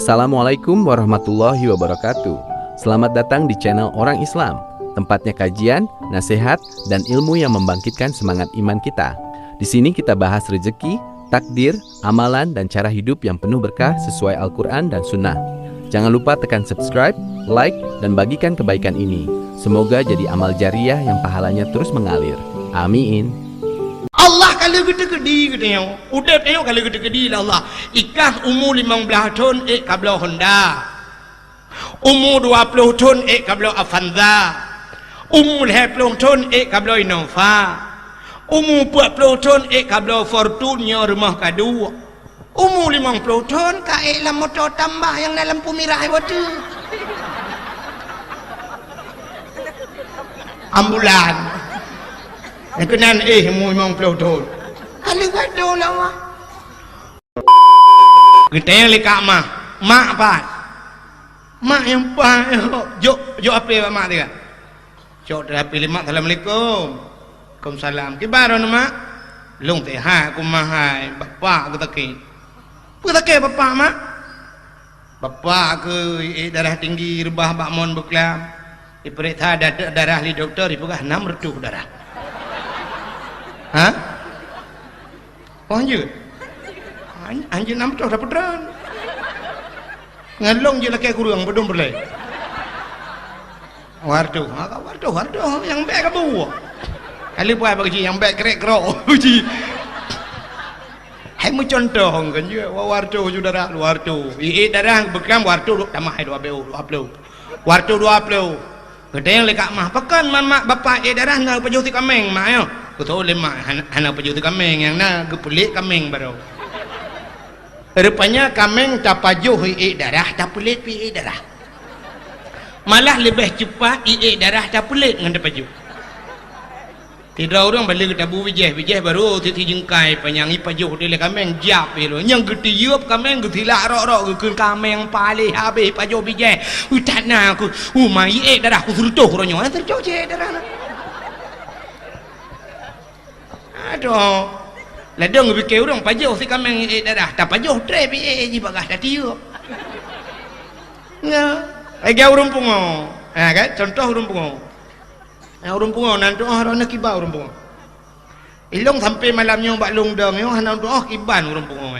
Assalamualaikum warahmatullahi wabarakatuh. Selamat datang di channel Orang Islam. Tempatnya kajian, nasihat, dan ilmu yang membangkitkan semangat iman kita. Di sini kita bahas rezeki, takdir, amalan, dan cara hidup yang penuh berkah sesuai Al-Quran dan Sunnah. Jangan lupa tekan subscribe, like, dan bagikan kebaikan ini. Semoga jadi amal jariah yang pahalanya terus mengalir. Amin. Allah kalau kita kedi kita tengok. Udah tengok kalau kita kedi lah Allah. Ikah umur 15 tahun kabla Honda. Umur 20 tahun kabla Avanza. Umur 20 tahun kabla Innova. Umur 40 tahun kabla Fortuner rumah kadu. Umur 50 tahun kae lah motor tambah yang dalam lampu merah waktu. Ambulan. Yang kenan umur 50 tahun. Kali kado lah wah. Kita yang lekak mak. Mak apa? Mak yang apa? Jok apa mak dia? Jok dah pilih mak. Assalamualaikum. Waalaikumsalam. Kibaran mak? Long teh ha aku mahai. Bapak aku takik. Aku takik bapak mak. Bapak ke darah tinggi rebah bakmon beklam. Diperiksa darah li doktor dipegah 6 retuh darah. Hah? Oh anjir? Anjir 6 retuh dah pedran. Ngalong je laki kurang bedung berlai. Wardu, yang baik kamu. Kali buat bagi yang baik kerek-kerok. Uji. Hai mu contoh kan je wardu saudara wardu. Darah bekam wardu tambah 20. Wardu 20. Kita yang lekak mah pekan mak bapak darah nak pejuti kameng mak yo. Betul le mak anak pejuti kameng yang nak gepelik kameng baru. Rupanya kameng tak pajuh darah tak pelit pi darah. Malah lebih cepat darah tak pelit dengan pajuh. Tidak orang balik kita bu bijeh baru titi jengkai panjang pajuh dia kameng jap lo. Yang geti yup kameng geti lah rok ke kameng pali habis pajuh bijeh. Tak nak aku mai darah aku suruh ronyo terjauh je darah. Aduh. Ladang fikir orang pajuh si kameng darah. Tak pajuh tre je bagah dah tiup. Ya. Ai urung pungo. Kan contoh urung pungo. Urung pungo nanti nak kibar urung pungo. Ilong sampai malamnya bak longdang yo hana kiban urung pungo.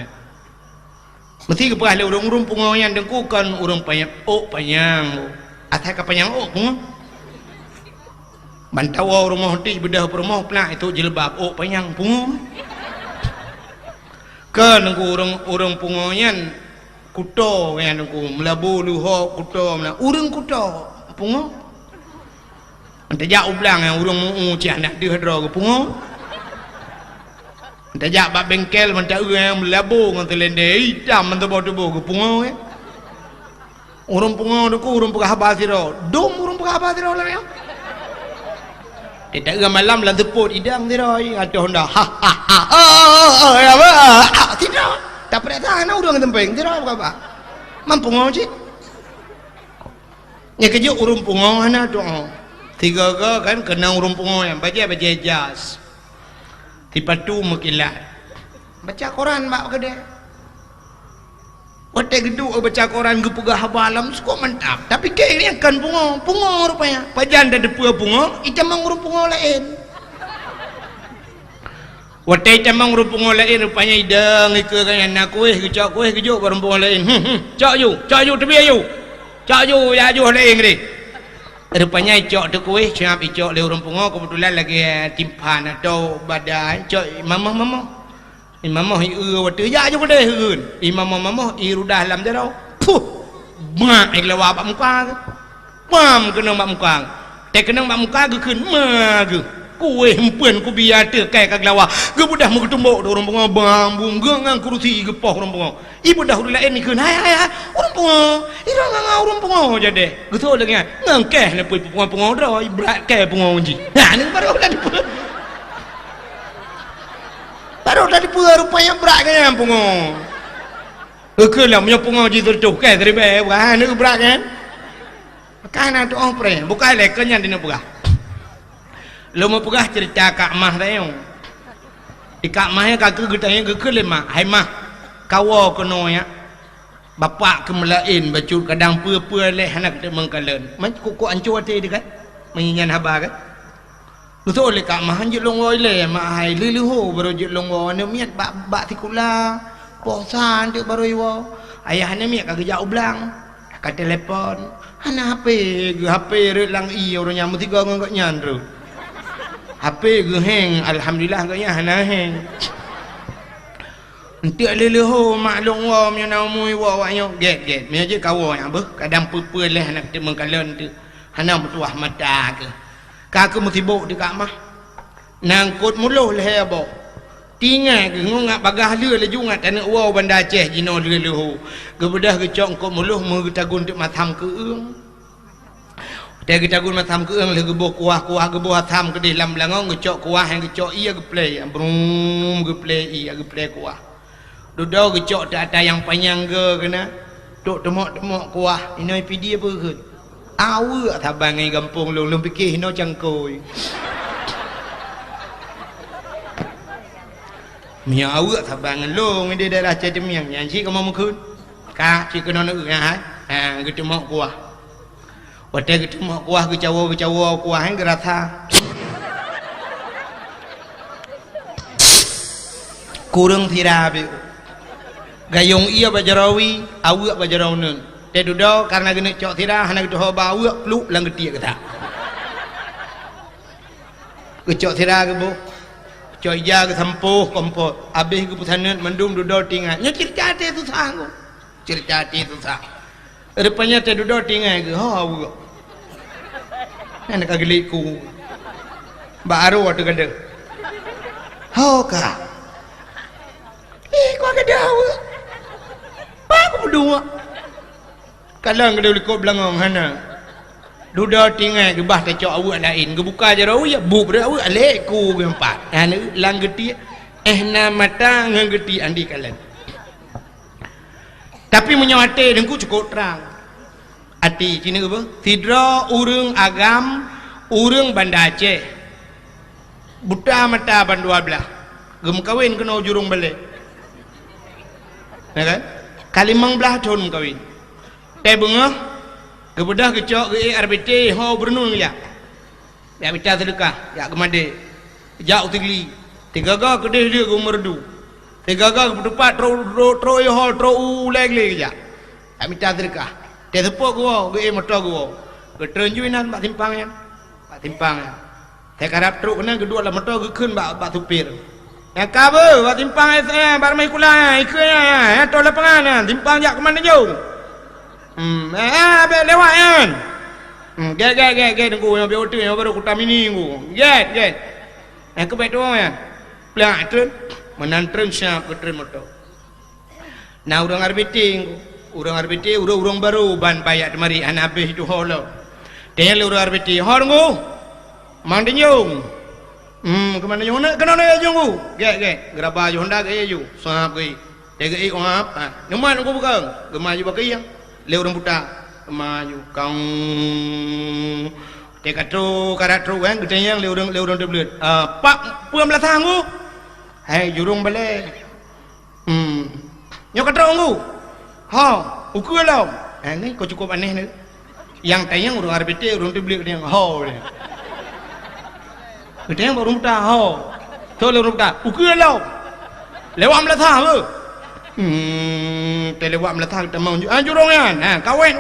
Mesti ke pahal urung pungo yang dengkukan urung panjang. Atai ka panjang pungo. Bantawa rumah ti bedah rumah pelak itu jilbab panjang pungo. Ke nengku urung pungo yan kuto yang nengku melabu luho kuto urung kuto pungo. Tajak ublang yang urung cik nak dia dra ke pungo. Tajak bab bengkel mentah yang melabu ngan telende hitam mentah tubuh ke pungo urung pungo deku urung pegah habas sira. Dom urung pegah habas sira lah ya. Tidak ke malam lan teput idang sira ada Honda. Ya ba. Tidak. Tak pernah tahan urung tempeng sira apa. Mampu ngoci. Nya kejo urung pungo ana doa. Tiga kan kena urung pungo yang baca jas tipatu mekilat baca koran mak ke dia wate geduk baca koran gepegah habalam suka mantap tapi ke ini kan pungo rupanya pajan dah depu pungo icamang urung pungo lain wate icamang urung pungo lain rupanya idang ke kan anak kuih gejuk barang pungo lain cak you tebi you cak you ya you lain gede. Rupanya icok tu kuih siap icok le urung pungo kebetulan lagi timpan atau badai icok mama waktu ya je pada heun mama rudah dalam jarau puh mak lawa bak muka mam kena bak muka te kena bak muka ge keun ma ge kuih hempeun ku biar teu kai ka lawa ge budah mu ketumbuk urung pungo bambung ge ngang kursi gepoh urung pungo ibu dah urang lain keun hai urung pungo ira ngang urung pungo jade betul lagi ngang keh le pungo dra ibrat keh pungo ji nah ni baru dah dipu rupanya berat kan pungo ke lah punya pungo ji tertuh keh terbe wah ni berat kan tu pre bukan lekennya dina pegah lo mau pegah cerita Kak Mah tayong di Kak Mah kakak getanya ke lemah hai mah kawo kono ya bapak kemelain bacut kadang pua-pua leh anak dia mengkalen man kuku ancur teh dia kan menyanyian habar kan betul le kak mah hanjut longoi le mak hai liliho baru jut longoi ne miat bak tikula posan dia baru iwo ayah ne miat kagak jauh belang kat telefon hana HP re lang i orang nyamu tiga ngak nyan ru HP ge hang alhamdulillah gaknya hana hang enti leleho maklum wa myo namui wa yo get me je kawo yang beh kadang pupul leh nak te mengkalen tu hana mutuah mata ke ka musibuk di kak mah nangkut muluh leh bo tinggal ke ngak bagah le le jungat anak wa banda Aceh jino leleho gebedah ke cok kok muluh mu tagun tu matam ke eung dia kita guna matam ke eung le gebo kuah gebo hatam ke dalam langong ke cok kuah yang ke cok iya ke play brum ke play iya ke play kuah duduk kecok tak ada yang panjang ke kena duk temok kuah ini PD apa ke awak tabang ngai kampung lu fikir hino cangkoi mia awak tabang lu ngai dia daerah Cedemiang yang cik kamu mukun ka cik kena nak ngah ke temok kuah wadah ke temok kuah ke cawo kuah yang gerata kurang tirabi gayung iya bajarawi awak bajarawnen teh dudo karena gene cok tira hana gitu hoba awak lu lang getia kata ke cok tira ke bu cok ija ke sempuh kompot habis ke pusanan mendung dudo tinggal nya cerita teh tu sanggup cerita teh tu sang rupanya teh dudo tinggal ke ha awak ana kageliku baru waktu gede ho ka kau ada awak aku berdua kadang kada boleh kau belangong hana duda tinggal ke bah tecok awak lain ke buka je rawu ya buk ber awak leku ke empat hana lang geti na mata ngegeti andi kalian tapi menyawate dengku cukup terang ati cina apa tidra urang agam urang Banda Aceh buta mata bandua belah gem kawin kena jurung balik ya kan kalimang belah tahun kawin teh bunga kebedah kecok ke RBT ho bernun ya bicara sedekah ya kemade jauh tinggi tiga gak kedih dia ke merdu tiga gak berdepat tro hol tro leg ya bicara sedekah teh sepok gua ke motor gua ke trenjuinan bak timpangnya teh karap truk kena kedua lah motor ke keun bak tupir yang kabar, buat timpang saya, baru main kulai, ikutnya, tol lapangan, timpang jak ke mana jauh? Lewat kan? Get, tunggu, yang biar yang baru kutam ini, get. Yang kebaik tu ya, pelak tu, menantren siap ke tren motor. Nah, orang RBT, orang baru, ban payak temari, anak habis itu holo. Dia orang RBT, holo, mang denjung. Kemana yang nak kena nak junggu? Get. Gerabah je Honda ke ju. Sahab ke. Tega ngap. Nyuman aku bukan. Gemaju pakai yang. Le orang buta. Gemaju kang. Tega tru karat tru kan gede yang le orang debelut. Pak puam lah tanggu. Hai jurung balik. Nyok katro nggu. Ha, ukur lah. Ni kau cukup aneh ni. Yang tayang orang RBT orang debelut dia. Ha ni. Kedai baru muda, ho, tu baru muda, ukur lah, lewat melatah apa? Lewat melatah kita mau, jurong kan, kawan,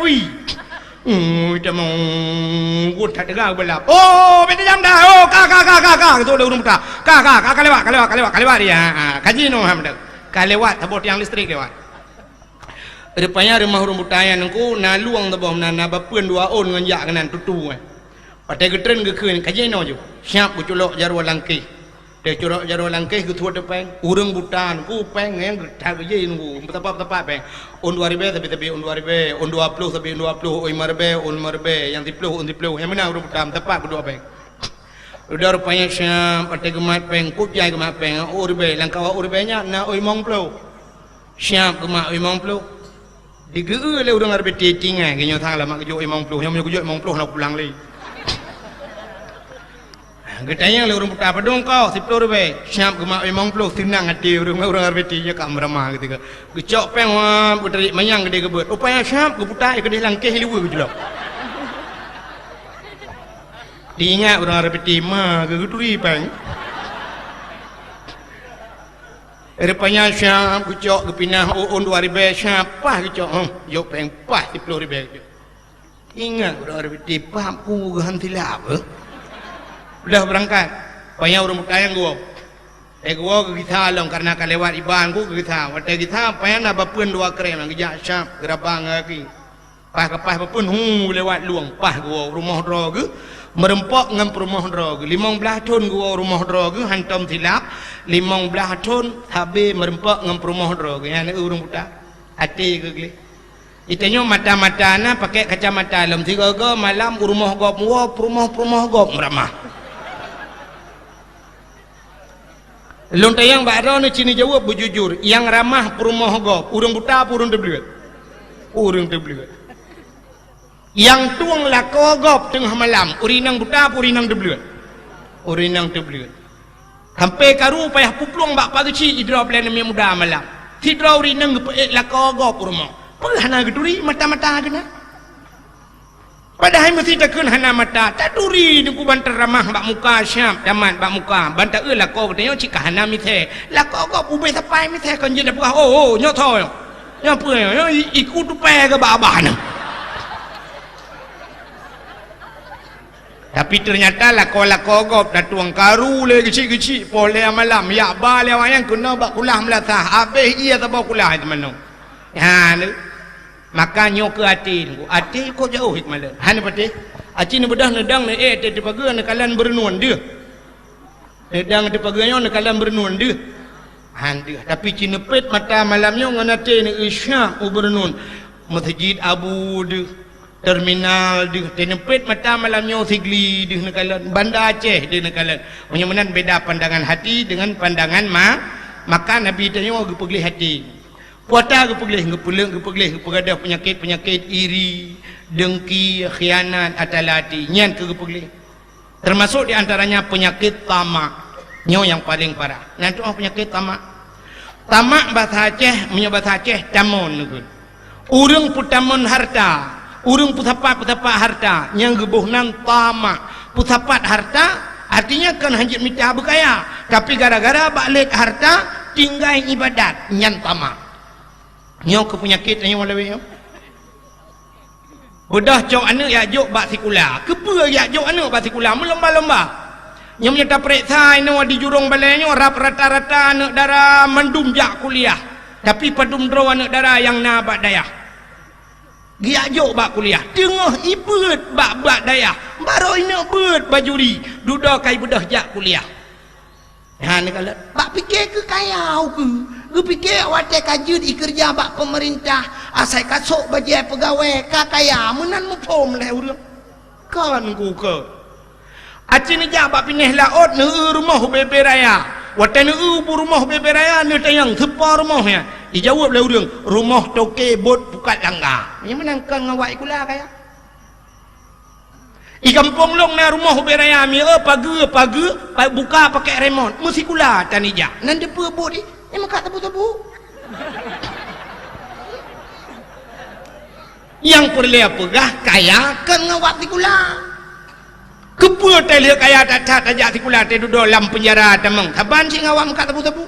kita mau, gua tak dengar belap. Oh, benda jam dah, kak, tu baru muda, kak lewat dia, kaji no hamda, kak lewat, tabot yang listrik lewat. Rupanya rumah rambutan aku naluang tabom nana bapun dua on nganjak kanan tutu. Pada getren ke keun kaji no ju. Siap ku colok jarwa langkih. Dia colok jarwa langkih ke tuat depan. Urang butan ku peng yang tak je nunggu. Betapa peng. On 2000 tapi on 2000, on 20 tapi on 20, oi marbe yang 10 yang mana urang butan tepat kedua peng. Udah rupanya siap pada gemat peng kujai gemat peng. Urbe langkau urbenya na oi mong plo. Siap gemat oi mong plo. Digeu le urang arbe tinggal kenyo thang lama kejo oi mong plo. Yang menyo kejo mong plo nak pulang lagi. Getanya le urang putar padong kau 10 rupiah. Siap gemak memang peluk tenang hati orang arbeti je kam ramah ketika. Gecok peng puteri mayang gede gebut. Rupanya siap ge putar gede langkeh liwe gejlok. Diingat orang arbeti mah ge guturi peng. Rupanya siap gecok ge pinah on 2 rupiah siap pah gecok. Yo peng pah 10 rupiah. Ingat orang arbeti pampu ganti lap. Udah berangkat, payah orang berkayang gua. Gua ke kita long karena kan lewat iban gua ke kita. Waktu kita payah nak bapun 2 krem yang gejak syap gerabang lagi. Pah kapah bapun lewat luang pah gua rumah droge merempok ngam rumah droge 15 tahun gua rumah droge hantam tilap 15 tahun habis merempok ngam rumah droge yang urung buta hati ke gli. Itanya mata-mata na pakai kacamata lam 3 malam rumah gop rumah gop meramah. Lontayang bakro ni cini jawab bujujur yang ramah perumah gop urang buta urang tebeliat yang tuang lako gop tengah malam urinang buta urinang tebeliat sampai karu payah puplung bak pagi idra plan mi muda malam tidra urinang lako gop rumah pernah geduri mata-mata kena padahal mesti takkan hana mata tak duri ni ku bantar ramah bak muka syam damat bak muka bantar lako katanya cika hana mithe lako gop ube sapai mithe kan je dapah nyo tho nyo apa nyo ikut tu pe ke babah na tapi ternyata lako gop dah tuang karu le kecil pole malam ya ba le wayang kena bak kulah melatah habis ia tak bawa kulah itu mana ha ni maka nyok ke hati kau jauh hikmah le han pati aci ni bedah nedang ni te paga ni kalan bernuan dia nedang te paga ni kalan bernuan dia han dia tapi cinepet mata malamnya nganate ni isya ubernun masjid abu dia terminal dia tenepet mata malamnya sigli dia ni kalan Banda Aceh dia ni kalan menyamanan beda pandangan hati dengan pandangan maka nabi tanya ge pegli hati puata ke pegelih ada penyakit iri dengki khianat atalati nyan ke pegelih termasuk di antaranya penyakit tamak nyo yang paling parah nanti penyakit tamak bahasa Aceh bahasa Aceh tamun urang putamun harta urang putapat harta yang gebuhnan tamak putapat harta artinya kan hanjit minta berkaya tapi gara-gara balik harta tinggal ibadat nyan tamak nyok ke penyakit ni walawi bedah cok anak ya jok bak sikula kepa ya jok anak bak sikula melomba-lomba nyom nyata periksa ino di jurung balai nyo rata-rata anak darah mendum jak kuliah tapi padum draw anak darah yang na bak dayah dia jok bak kuliah tengah ibet bak dayah baru ino bet bajuri duda kai bedah jak kuliah ha ni kala bak fikir ke kayau ke gue fikir awak kajut kerja bak pemerintah asai kasuk bajai pegawai kakaya menan mupom leh urang kan ku ke aci ni jak bak pineh laut ne rumah bebe raya wate ne rumah bebe raya ne tayang sepa rumahnya dijawab leh urang rumah toke bot bukat langgar yang menang kan ngawak ikula kaya di kampung long na rumah bebe raya mi pagi buka pakai remote mesti kula tanija nan depa bot di emang kat tebu-tebu yang perlu pegah kaya kan ngawak tikula kepul telia kaya tak tajak tikula te duduk dalam penjara temang taban si ngawak kat tebu-tebu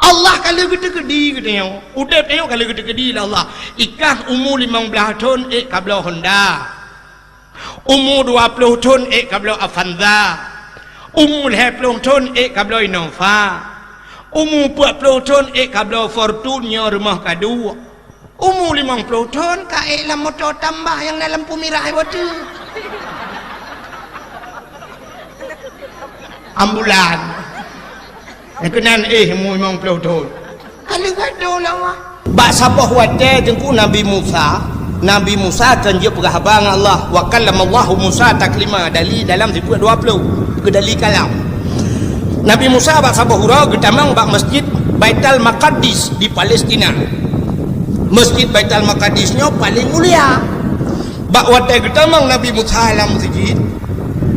Allah kalau gede-gede katanya udah tengok kalau gede-gede lah Allah ikah umur 15 tahun kabla Honda umur 20 tahun kabla Avanza umur 20 tahun kabla Innova umur 40 tahun kabla Fortuner rumah kadu umur 50 tahun lah motor tambah yang dalam lampu merah itu ambulan yang kenan umur 50 tahun kalau kadu lah bak sabah wate jengku Nabi Musa kan dia perhabang Allah wa kallamallahu Musa taklima dali dalam 20 ke dali kalam Nabi Musa bak sabahura getamang bak masjid Baitul Maqdis di Palestina masjid Baitul Maqdisnya paling mulia bak watai getamang Nabi Musa alam masjid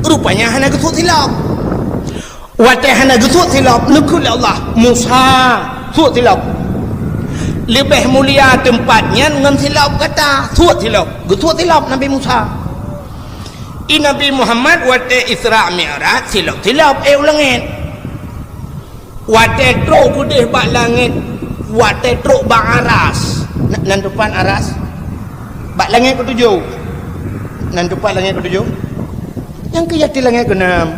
rupanya hana gesut silap watai hana gesut silap nekul Allah Musa suat silap lebih mulia tempatnya dengan silap kata suat silap gesut silap Nabi Musa Nabi Muhammad watai Isra Mi'raj silap langit watai truk kudih bak langit watai truk bak aras nan depan aras bak langit ketujuh nan depan langit ketujuh yang kejati langit keenam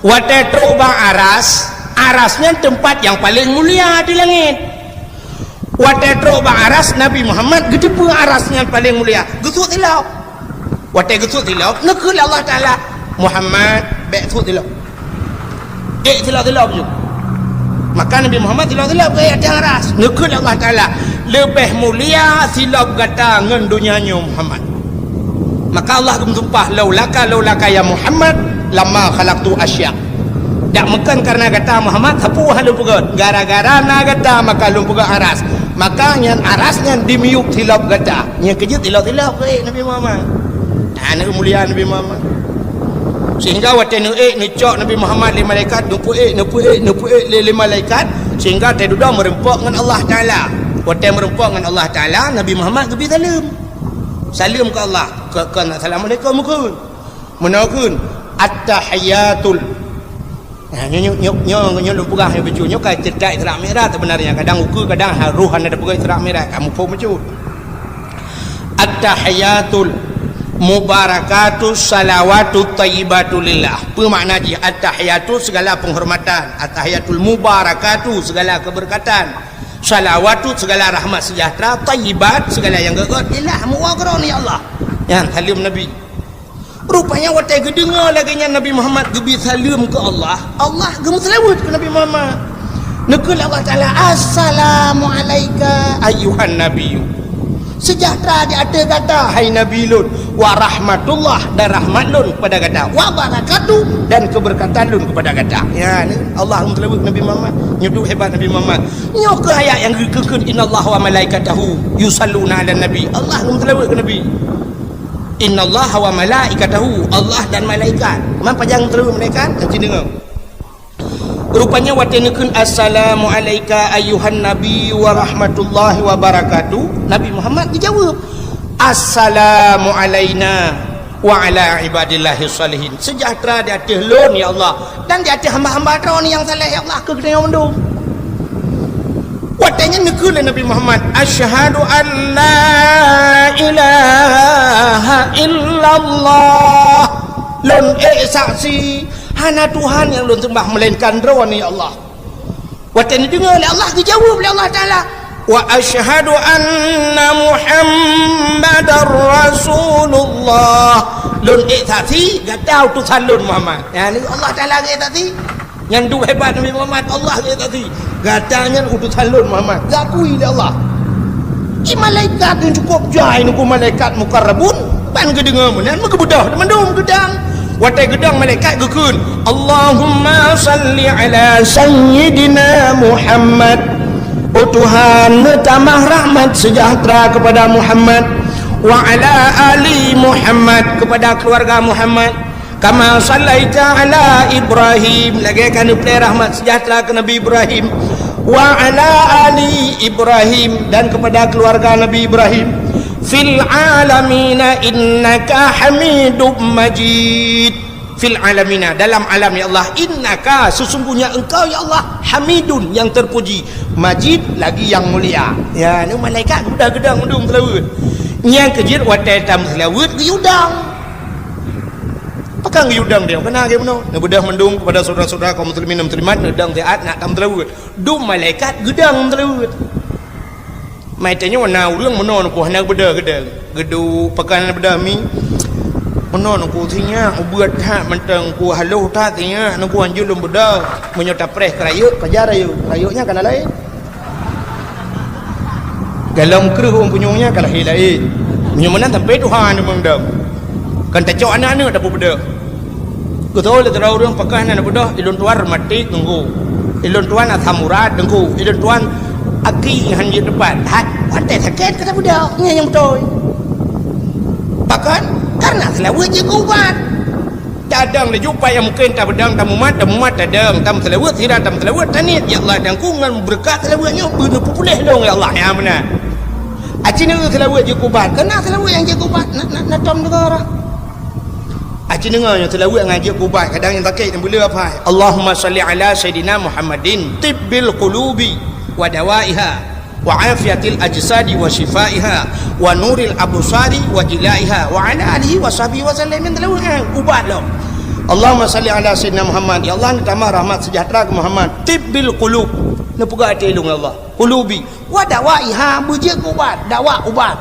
watai truk bak aras arasnya tempat yang paling mulia di langit watai truk bak aras Nabi Muhammad gedepa arasnya paling mulia gesut silap watai gesut silap nekul Allah Ta'ala Muhammad baik suat silap silap je maka Nabi Muhammad silap ke atas aras nekul Allah Ta'ala lebih mulia silap kata dengan dunianya Muhammad maka Allah bersumpah laulaka ya Muhammad lama khalaqtu asya tak makan karena kata Muhammad sapu halu pegat gara-gara na kata maka lu pegat aras maka yang arasnya dimiuk silap kata yang kejut silap ke Nabi Muhammad tak mulia Nabi Muhammad sehingga waktu cok Nabi Muhammad li malaikat nupu li malaikat sehingga dia merempok dengan Allah Ta'ala waktu merempok dengan Allah Ta'ala Nabi Muhammad kebi salam ke Allah ke assalamualaikum menakun at-tahiyatul nyo lu pegang yang becu nyo kai cerdak Isra Mi'raj sebenarnya kadang ukur kadang ruhan ada pegang Isra Mi'raj kamu pun becu at-tahiyatul mubarakatu salawatu tayyibatu lillah apa makna dia at-tahiyatu segala penghormatan at-tahiyatul mubarakatu segala keberkatan salawatu segala rahmat sejahtera tayyibat segala yang gegot lillah muwagrani Allah yang salim Nabi rupanya waktu gedengar lagi Nabi Muhammad gebi salim ke Allah Allah gemu selawat ke Nabi Muhammad nekul Allah Ta'ala assalamu alayka ayuhan nabiyyu sejahtera di atas kata hai Nabi Lut wa rahmatullah dan rahmat Lut kepada kata wa barakatuh dan keberkatan Lut kepada kata ya ni Allah melawak Nabi Muhammad nyuduh hebat Nabi Muhammad nyok ke ayat yang kekun innallaha wa malaikatahu yusalluna ala nabi Allah melawak ke Nabi innallaha wa malaikatahu Allah dan malaikat man panjang melawak malaikat nanti dengar rupanya waktu nekun assalamu alayka ayuhan nabi wa rahmatullahi wa barakatuh Nabi Muhammad dijawab assalamu alayna wa ala ibadillahi salihin sejahtera di atas lun ya Allah dan di atas hamba-hamba kau ni yang saleh ya Allah ke kena mendung waktunya nekun Nabi Muhammad asyhadu an la ilaha illallah lun saksi hana Tuhan yang lu sembah melainkan Rawan ya Allah waktu ini dengar oleh Allah dijawab oleh Allah Ta'ala wa asyhadu anna Muhammadar Rasulullah lun saksi gak utusan lun Muhammad ya ni Allah Ta'ala saksi yang dua hebat Nabi Muhammad Allah saksi katanya utusan lun Muhammad gakui oleh Allah malaikat yang cukup jahil nuku malaikat mukarrabun pan kedengar menan kebudah mendung gedang watai gedang malaikat gekun Allahumma salli ala sayyidina Muhammad oh Tuhan tambah rahmat sejahtera kepada Muhammad wa ala ali Muhammad kepada keluarga Muhammad kama sallaita ala Ibrahim lagi akan diberi rahmat sejahtera ke Nabi Ibrahim wa ala ali Ibrahim dan kepada keluarga Nabi Ibrahim fil alamina innaka hamidum majid fil alamina dalam alam ya Allah innaka sesungguhnya engkau ya Allah hamidun yang terpuji majid lagi yang mulia ya ni malaikat udah gedang mendung selawat yang kejir watai tam selawat geyudang pakang geyudang dia kena ke mana nak bedah mendung kepada saudara-saudara kaum muslimin dan muslimat gedang taat nak tam selawat dum malaikat gedang selawat mai tanya warna urang meno ku hendak beda gedang gedu pakan beda mi meno ku tinya ubat ha mentang ku haluh ta tinya ku anjul lum beda menyota preh kerayuk pajar rayuknya kana lain dalam keruh punyunya kalah lain menyemenan sampai Tuhan mendam kan tacok anak-anak dapat beda ku tahu le terau urang pakan anak beda ilun tuan mati tunggu ilun tuan athamurat tunggu ilun tuan aki hanya depan hat watai sakit kata budak nya yang betul Bahkan karena selawat je ubat. Dadang le jumpa yang mungkin tak bedang tak mumat dadang tam selawat sirah tam selawat tanit ya Allah dan ku ngan berkat selawatnya bener pulih dong ya Allah ya benar. Aci ni selawat je ubat. Kena selawat yang je ubat nak tom negara. Aci dengar yang selawat ngaji ubat kadang yang sakit yang boleh apa? Allahumma salli ala sayidina Muhammadin tibbil qulubi wa dawaiha wa afiyatil ajsadi wa shifaiha wa nuril absari wa jilaiha wa ala alihi wa sahbihi wa sallam min dalawah ubat lo. Allahumma salli ala sayyidina Muhammad ya Allah tambah rahmat sejahtera ke Muhammad tibbil qulub ne puga hati ya Allah qulubi wa dawaiha bujik ubat dawa ubat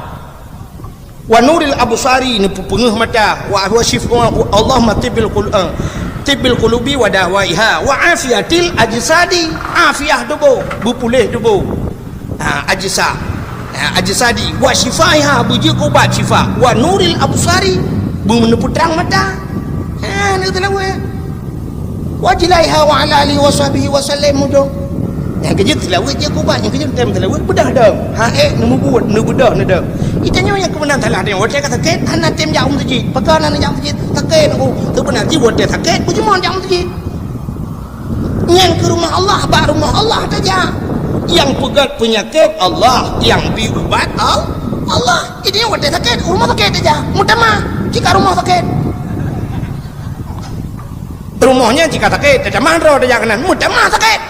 wa nuril absari ne pengeh mata wa shifa Allahumma tibbil qulubi wa dawaiha wa afiyatil ajsadi afiah tubuh berpulih tubuh ajsadi wa shifaiha bujik ubat syifa wa nuril absari meneputrang mata ni telawat wa jilaiha wa ala alihi wa sahbihi wa sallam mudo yang kerja telawat je ubat yang kerja time telawat bedah dah nemu buat nemu bedah ni dah itanya yang kebenar salah dia waktu kata sakit anak tim jauh masjid pekanan jauh masjid sakit aku tu benar ji waktu sakit cuma jauh masjid yang ke rumah Allah baru rumah Allah saja yang pegat penyakit Allah yang diubat Allah ini waktu sakit rumah sakit aja mutamah jika rumah sakit rumahnya jika sakit tidak mahro dia kanan mutamah sakit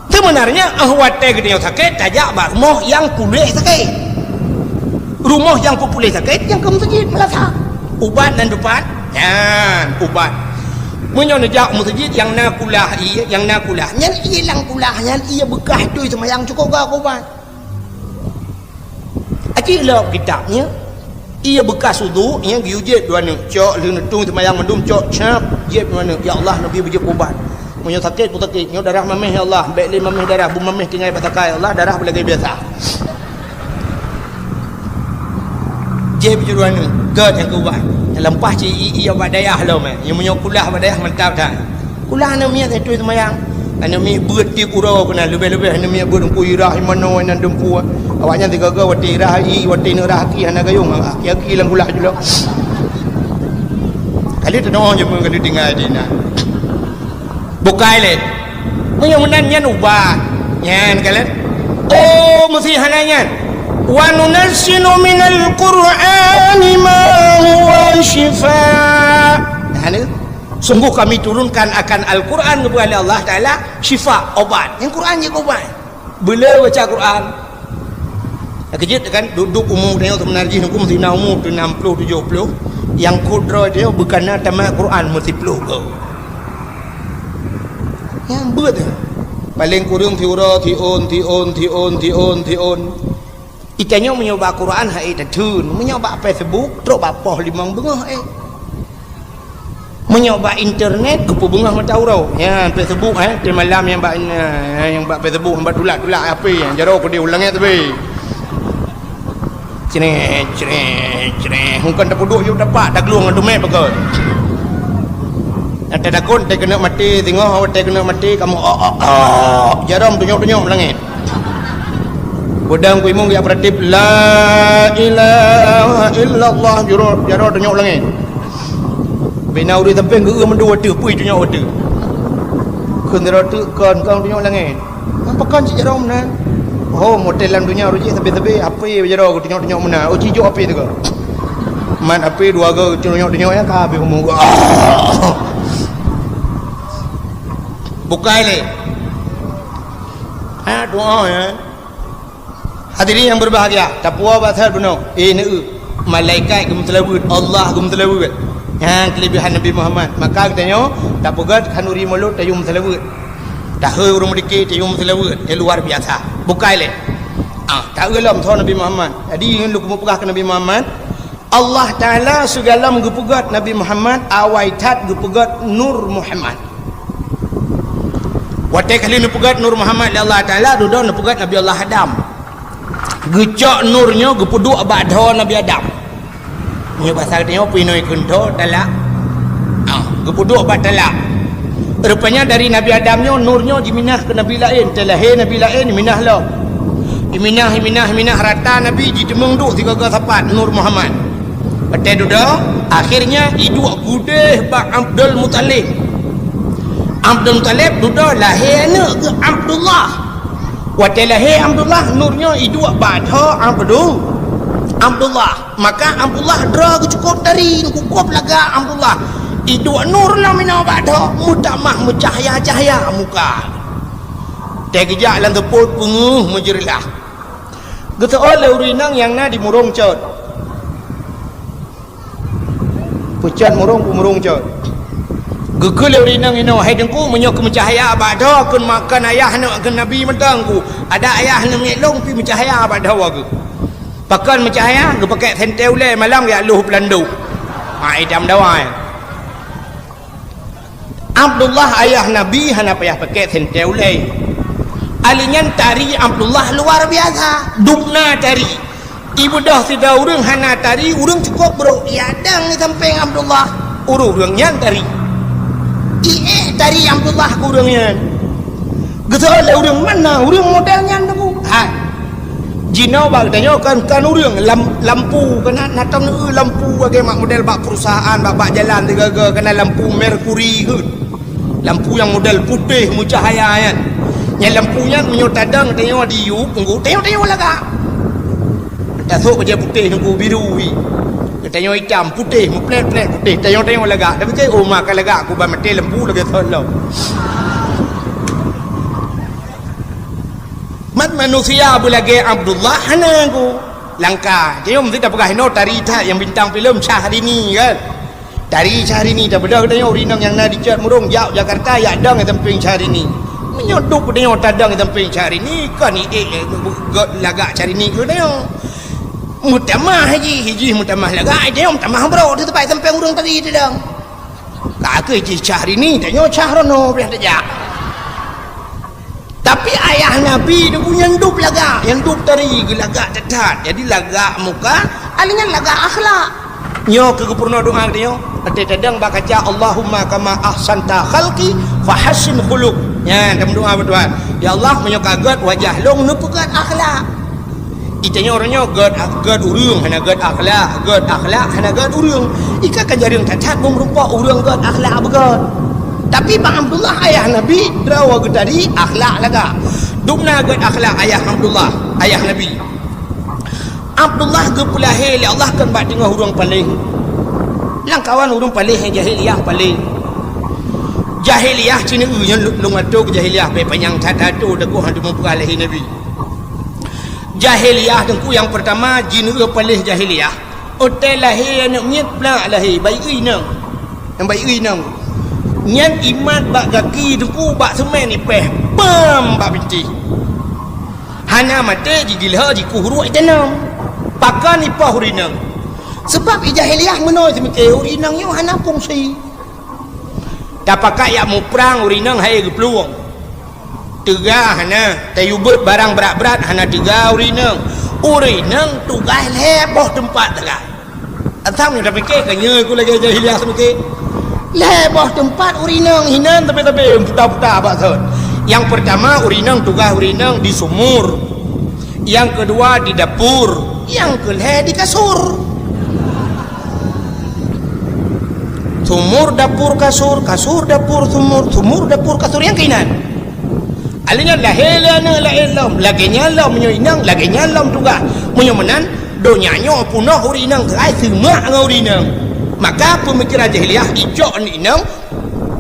sebenarnya waktu dia sakit saja rumah yang pulih sakit rumah yang pulih sakit yang ke masjid melasa ubat dan dupat dan ubat menyono jak masjid yang nakulah nyan hilang kulah nyan ia bekah tu semayang cukup ke ubat aci lok kitabnya ia bekas wudu yang giujit dua ni cok lu netung semayang mendum cok cap jep mana ya Allah nabi bejep ubat menyo sakit pun sakit nyo darah mameh ya Allah baik le mameh darah bu mameh tinggal batakai Allah darah boleh gaya biasa jep dua ni gad yang ubat lempah ci ia badayah lo meh yang menyo kulah badayah mantap dah kulah na miat tu semayang ana mi beut ti pura kena lebih-lebih ana mi beut ku irah mano nan dempu awaknya tiga wati irah wati nerah ti ana gayung ya kilang kulah jula kali tenong je mun kali tinggal di na bukai le menyo menan nyan ubah nyan kalen oh mesti hananya wa nunazzilu minal qur'ani ma huwa shifaa sungguh kami turunkan akan Al-Quran kepada Allah Ta'ala syifa obat yang Quran je obat bila baca Quran kejut kan duduk umur dia sebenarnya hukum zina umur tu 60 70 yang kudra dia bukan tamat Quran mesti peluk ke yang buat paling kurang tiura tion itanya menyoba Quran hai datun menyoba Facebook terus bapah limang bengah menyoba internet ke bengah mata urau ya Facebook di malam yang Facebook hamba tulak apa yang jaro ko dia ulangnya tapi cereh mungkin tak duduk you dapat dak luang adu mai bagus ada dakon tak kena mati tengok awak tak kena mati kamu jaram tunjuk langit bodang ku imong ya pratip la ilaha illallah jaro tunjuk langit bina uri sampai ngeu mendua tu pui tunjuk watu kun ro tu kon kau tunjuk langit apa kan si jaram na oh modelan dunia ruji tapi apa ye jaro tunjuk mana oh cijuk apa tu ke man apa dua ga tunjuk yang ka be umur bukai le doa ya hadirin yang berbahagia tapua bathar benar malaikat gemtelawut Allah gemtelawut yang kelebihan Nabi Muhammad maka katanya tak pegat kanuri mulut tayum selawat dah urung dikit tayum selawat luar biasa bukai le tak gelam thon Nabi Muhammad jadi lu pegah ke Nabi Muhammad Allah Taala segala menggepegat Nabi Muhammad awaitat gepegat nur Muhammad watai kali nu pegat nur Muhammad Allah Taala duduk nu pegat Nabi Allah Adam gecok nurnya gepuduk badha Nabi Adam nya pasal dia pinoi kunto talak gepuduk bad talak rupanya dari Nabi Adamnya nurnya diminah ke Nabi lain terlahir Nabi lain minah lo diminah rata Nabi di temung duk tiga sapat nur Muhammad Betul duduk. Akhirnya iduk gudeh bak Abdul Muttalib. Abdul Muttalib duduk lahir anak ke Abdullah. Waktu lahir Abdullah nurnya iduk badha Abdullah. Maka Abdullah dra cukup dari kukup laga Abdullah. Iduk nur lah mina badha mutamah mencahaya-cahaya muka. Tegejak lan teput penguh menjerilah. Geta oleh urinang yang na di murung cot. Pucat murung cot. Gegel urinang ino hai dengku menyok mencahaya badha kun makan ayah nak ke nabi mentangku. Ada ayah nak mengelong pi mencahaya badha wagu. Pakan mencahaya ge pakai sentel le malam ge aluh pelandu. Mai dam dawai. Abdullah ayah nabi hana payah pakai sentel le. Alingan tari Abdullah luar biasa. Dukna tari. Ibu dah tidak urang hana tari, urang cukup bro. Iadang ni samping Abdullah. Urang nyan tari. Tari Abdullah urang nyan. Getal urang mana? Urang model nyan tu. Ha. Jinau bag tanya kan urang lampu kena natang lampu bagi mak model bak perusahaan bak jalan tiga kena lampu merkuri ke. Lampu yang model putih mucahaya kan. Yang lampunya menyotadang tengok di yuk tengok laga dasuk kerja putih nunggu biru tengok hitam putih muplet putih tengok laga tapi ke oh makan laga aku mati lampu lagi tolong mat manusia bulage Abdullah hana aku langkah tengok mesti tak pegah no tari tak yang bintang filem Syahrini kan tari Syahrini tak bedah tengok urinang yang na dicat murung jauh Jakarta ya dang yang temping Syahrini menyodok tengok tadang temping cari ni kan ni lagak cari ni ke tengok mutamah hiji mutamah lagak tengok mutamah bro di tempat temping urang tadi tadang tak ke hiji cari ni tengok cahrono boleh tajak tapi ayah Nabi dia punya dup lagak yang dup tadi ke lagak tetat jadi lagak muka alingan lagak akhlak nyo ke purna doa dia ate tadang bakaca Allahumma kama ahsanta khalqi fahassin khuluq ya dalam doa berdoa ya Allah menyokagat wajah long nupukat akhlak itanya orangnya gad urang hana gad akhlak hana gad urang ika kan jaring tatat bung rupa urang gad akhlak begat tapi Bang Abdullah ayah Nabi drawa tadi akhlak laga dumna gad akhlak ayah Abdullah ayah Nabi Abdullah ge pelahir li Allah kan bak tengah urang paling langkawan urang paling jahiliyah paling jahiliyah cina yang lung atu ke jahiliyah pe panjang tatu deku hantu mempelahir Nabi jahiliyah tengku yang pertama jina pelih jahiliyah hotel lahir nak nyet pula lahir bayi nang yang bayi nang nyan iman bak kaki tengku bak semen ni peh pam bak binti hana mate jigilha jikuhru itanam pakan ni pahurinang sebab jahiliyah menoi semikir urinang yo hana fungsi dapat yak mu perang urinang hai ke peluang tegah hana tayubut barang berat-berat hana tegah urinang tugas leboh tempat tegah asam ni dah fikir kanya aku lagi jahiliah semikir leboh tempat urinang hinan tapi putar-putar abad yang pertama urinang tugas urinang di sumur yang kedua di dapur yang kelih di kasur sumur dapur kasur dapur sumur dapur kasur yang kainan alinya lahilana lahilam lagi nyalam menyoinang lagi nyalam juga menyomenan donyanyo punah urinang kerai semak urinang maka pemikiran jahiliyah ijok ni inang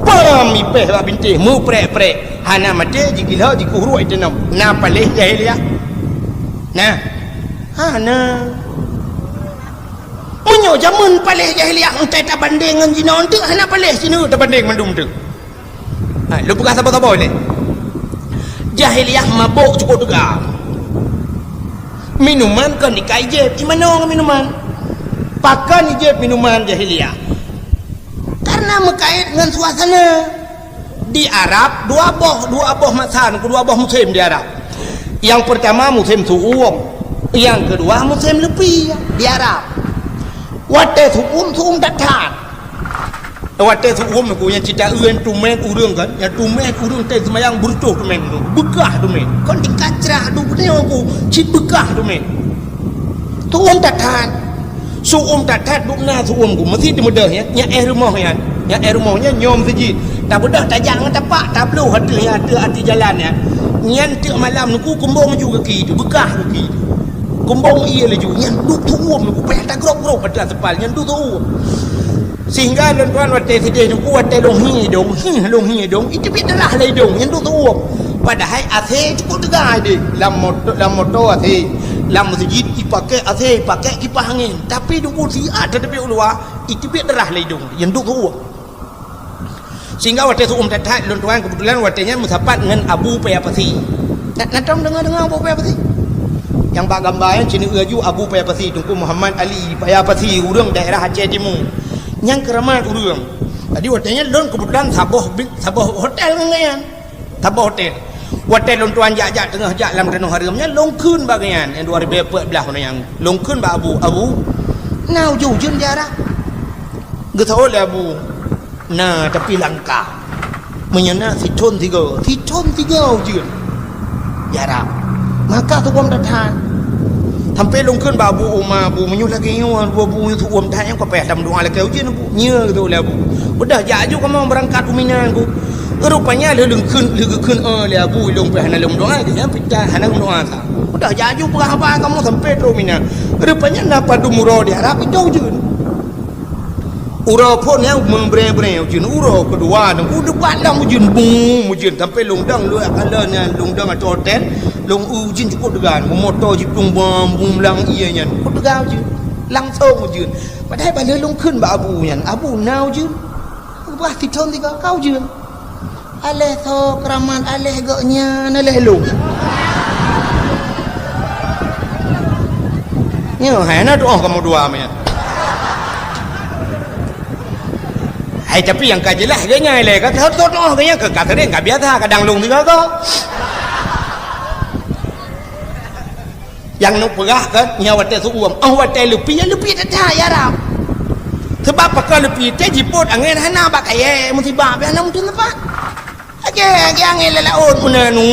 pami peh ba binti mu prek hana mate jigila jikuhru itanam na palih jahiliyah nah hana menyo zaman palih jahiliyah entai tak banding dengan jina untuk hana palih sini tak banding mandum tu lu bukan siapa-siapa boleh jahiliyah mabuk cukup juga minuman kan dikaijib di mana minuman pakan ijib minuman jahiliyah karena mengkait dengan suasana di Arab dua boh masan dua boh muslim di Arab yang pertama muslim suum yang kedua muslim lebih di Arab wate suum datat wate suum aku yang cita uen tumen urang kan yang tumen urang teh semayang burtuh tumen bekah tumen kan dikacrah du tengok aku cip bekah tumen suum datat tak tat bukna ku mesti mudah ya nya rumah ya nya rumahnya nyom saji tak mudah tak jangan tapak tak perlu ada jalan ya nyan tiap malam ku kumbong juga ki tu bekah ki kumbong ia laju nyan duk tuum ku pe tak grok pada sepal nyan duk tu sehingga tuan wate sedih ku wate long hi dong itu bidlah lai dong nyan duk tu padahal ase cukup degai deh lam motor ase lam masjid dipakai ase pakai kipas angin tapi duk si ada tapi luar itu bidlah lai dong yang duk tu sehingga waktu itu tatat tuan kebetulan waktunya musapat dengan Abu Payapasi. Nak dengar Abu Payapasi? Yang bak gambar yang cina aju Abu Payapasi Tunku Muhammad Ali Payapasi urang daerah Aceh Timur. Yang keramat urang. Tadi waktunya kebetulan sabah hotel ngaian. Sabah hotel. Waktu tuan jak tengah jak dalam tanah haramnya longkeun bagian yang 2014 yang longkeun ba Abu nau ju jeun jarak. Getau le Abu. Nah tapi langkah menyana si chon tiga je jarak maka tu bom datang sampai longkeun ba Abu Umar Bu menyuh lagi bu tu datang yang ko peh dalam doa lagi ujian Bu nya gitu le Abu udah jaju kamu berangkat ke Mina Bu rupanya le longkeun le Abu long peh hana long doa dia pita hana doa sa udah jaju berapa kamu sampai ke Mina rupanya napa dumuro di harap itu ujian Ura pun yang membreng-breng ujian ura kedua dan depan dalam ujian bung ujian sampai longdang lu akalnya longdang atau hotel long ujian cukup degan motor jipung bum lang ianya cukup degan ujian langsung ujian padahal pada longkeun ba Abu nya Abu nau ujian bah titon tiga kau ujian aleh tho keraman aleh gaknya aleh long nya hana doa kamu dua nya Hai tapi yang kajelah ganya le ka thot ganya ke ka thare ka biasa kadang lung tiga ko yang nuk pegah kan nyawa te suam wate lepi tata ya rap sebab pakal lepi te jipot angin hana ba kaye musibah be hana mutun apa age angin lelaun munanu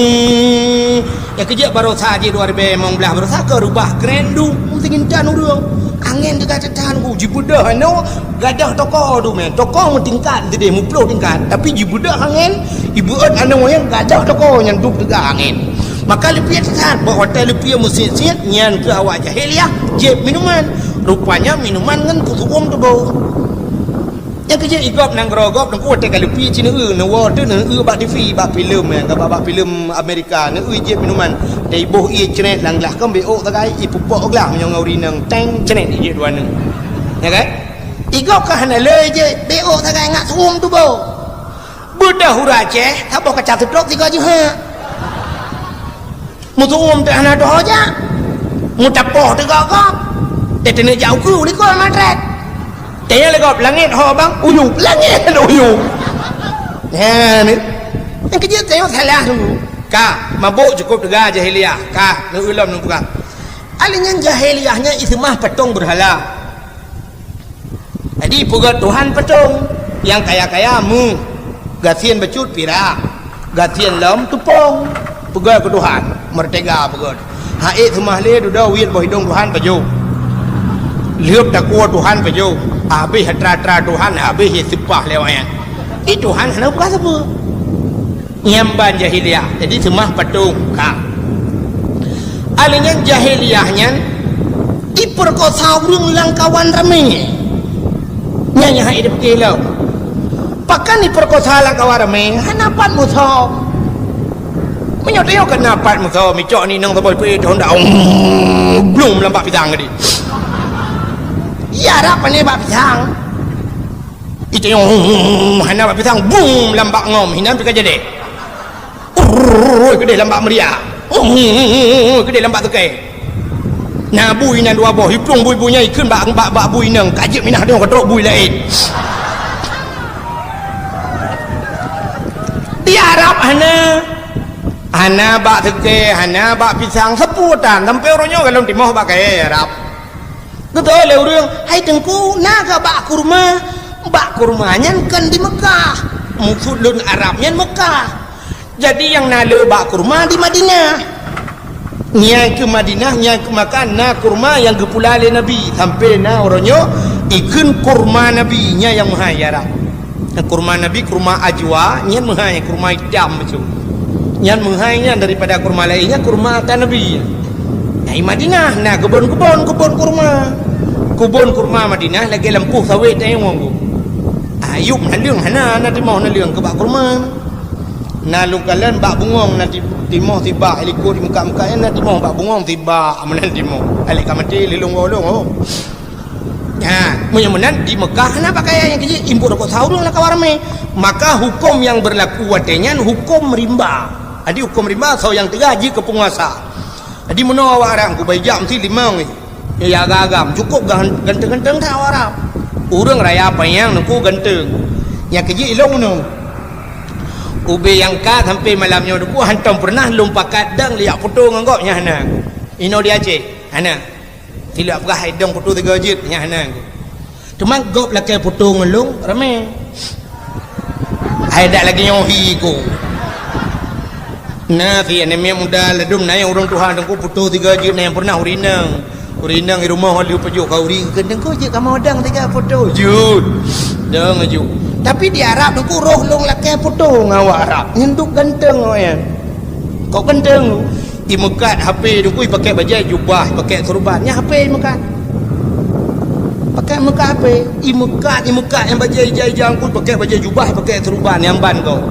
ya kerja baru saja 2015 baru saka rubah grendu mungkin tan urang angin dekat cetahan ku jibudah no gadah toko tu men toko tingkat dia muplo tingkat tapi jibudah angin ibu anu yang gadah toko yang duk dekat angin maka lebih cetahan bawa hotel lebih mesti siap nyan ke awak jahiliah je minuman rupanya minuman ngan kusum tu bau yang kerja igop nang grogop nang ku hotel lebih cina no tu bak TV bak filem yang bak filem Amerika ne je minuman dai boh ia cenet lang lah kan beo tagai ipupok lah yang ngauri nang teng cenet je dua nang ya kan igop ka hana le je beo tagai ngak suum tu bo budah hura Aceh tak boh kaca tudok tiga je ha mutuum te hana doh ja mutapoh tiga gop te tene jauh ku ni ko matret te le gop langit ho bang uyup langit uyup ya ni yang kerja tengok salah dulu ka mabuk cukup dega jahiliah ka nu ulam nu buka alinya jahiliahnya ismah patung berhala jadi pugat Tuhan patung yang kaya-kaya mu gasian becut pira gasian lam tupong pugat ke Tuhan merdeka pugat hae semah le duda wit boh hidung Tuhan paju liup takwa Tuhan paju habis hatra Tuhan habis sipah lewanya itu Tuhan hendak buka apa nyamban jahiliah jadi semah patung ka alinya jahiliahnya diperkosa urang langkawan rame nyanya hai de kilo pakan diperkosa langkawan rame hanapan musuh menyoteo kenapan musuh micok ni nang saboi pe honda belum lampak pisang tadi ya rak pane bak pisang itu yang hana bak pisang bum lambak ngom hinan pika jadi gede lambak meriah gede lambak tukai nah bui nan dua boh hiplung bui-buinya ikun bak bui nang kajik minah dia ketrok bui lain di Arab hana bak tukai hana bak pisang seputan sampai orangnya kalau timah bak kaya Arab betul le urang hai tengku naga bak kurmanya kan di Mekah mufudun Arabnya Mekah jadi yang nale bak kurma di Madinah nyai ke Madinah, nyai ke Makkah na kurma yang gepulale Nabi sampai na orangnya ikun kurma Nabi nya yang mahayara kurma Nabi kurma ajwa nyan mahai kurma hitam macam nyan mahainya daripada kurma lainnya kurma akan Nabi nyai Madinah na kebun kurma Madinah lagi lampu sawit yang ngonggu ayub naliung hana na timau naliung ke bak kurma na lukalan bak bungong nanti timah tiba helikopter di muka-muka yang nak timah bak bungong tiba amanan timah alik kamati lilung-lilung oh ya menyemenan di Mekah na pakai yang kecil impor kok tahu lah kawarame maka hukum yang berlaku watenya hukum rimba adi hukum rimba so yang tergaji ke penguasa adi meno awak ku bayam ti limang ya agam cukup ganteng-ganteng tak awak urang raya apa yang ku ganteng yang kecil ilong no ube yang ka sampai malamnya aku hantam pernah lumpakat dang liak foto ngangkoknya hana ino dia Aceh hana tidak pernah hidung foto 3 jit nya hana cuma gop lakai foto ngelung ramai ada lagi nyohi ku nah si anime muda ledum na yang orang Tuhan aku foto 3 jit na yang pernah urinang di rumah liu pejuk kau ring gendeng ko je kamu adang 3 foto jut dang aju tapi di Arab aku roh long lakai foto ngawak Arab nyenduk ganteng ya kau ganteng di Mekah HP aku pakai baju jubah pakai serbannya HP Mekah pakai Mekah HP di Mekah yang baju hijau aku pakai baju jubah pakai serban yang ban kau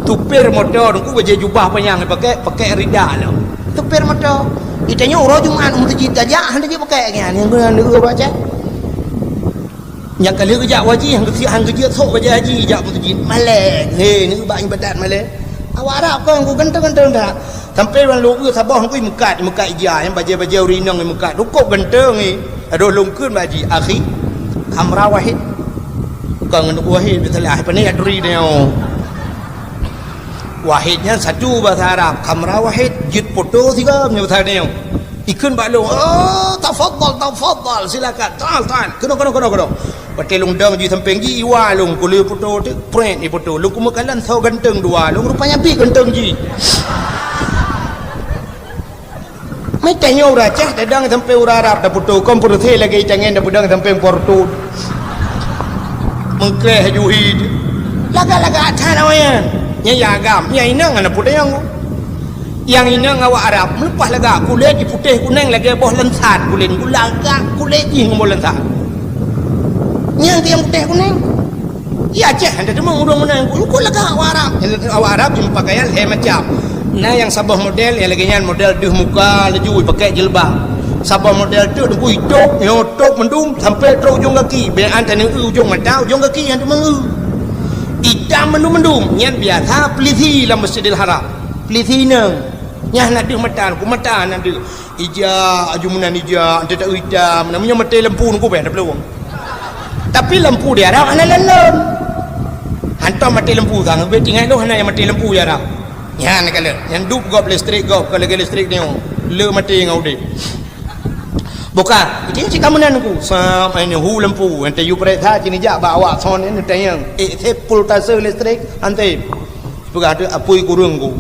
tupir motor aku baju jubah panjang pakai rida lah tupir motor ditanya orang Jumat masjid aja hendak dia pakai yang benar dia baca yang kali kerja wajib hang kerja sok kerja haji jak masjid malek ni bak ibadat malek awak Arab kau yang ganteng-ganteng dah sampai orang lugu Sabah aku Mekah ija yang baju rinang di Mekah cukup ganteng ni aduh lungkun baji akhi kamera wahid kau ngenduk wahid betul lah apa ni adri dia wahidnya satu bahasa Arab kamera wahid jit foto 3 punya bahasa dia ikun balung oh tafadhal silakan taal kena pakai lungdang di samping ji iwa lung kuliah foto tu print ni foto lung kumakalan so ganteng dua lung rupanya bi ganteng ji mai tanya ura cah dadang sampai ura Arab dah foto komputer the lagi cangen dah budang sampai Porto mengkreh juhid laga-laga atas namanya nya agam nya inang ana putih yang inang awak Arab melepas laga kulit di putih kuning lagi boh lensat kulit laga kulit ji ngomong lensat yang tiang putih kuning ya Aceh ada demang udang menang ku laga awak Arab yang pakaian macam nah yang Sabah model yang lagi nyan model duh muka laju pakai jilbab Sabah model tu dengku hidup nyotok mendum sampai terus ujung kaki bean tanah ujung mata ujung kaki yang demang hitam mendum nyan biasa peliti dalam Masjidil Haram peliti nang nyah nak duh mata ku mata nak duh ija ajumunan ija tak hitam namanya mata lampu ku ben ada peluang tapi lampu dia Arab ana lalam hantar mati lampu kan be tinggal lu hana yang mati lampu ya Arab ya nak kala yang dup gop listrik gop kalau listrik ni le mati ngau de bukan ini cikamunan ku sampai ni hu lampu ante yu pereta cini jak bawa son ni tayang sepul tase listrik ante bukan ada apui kurung ku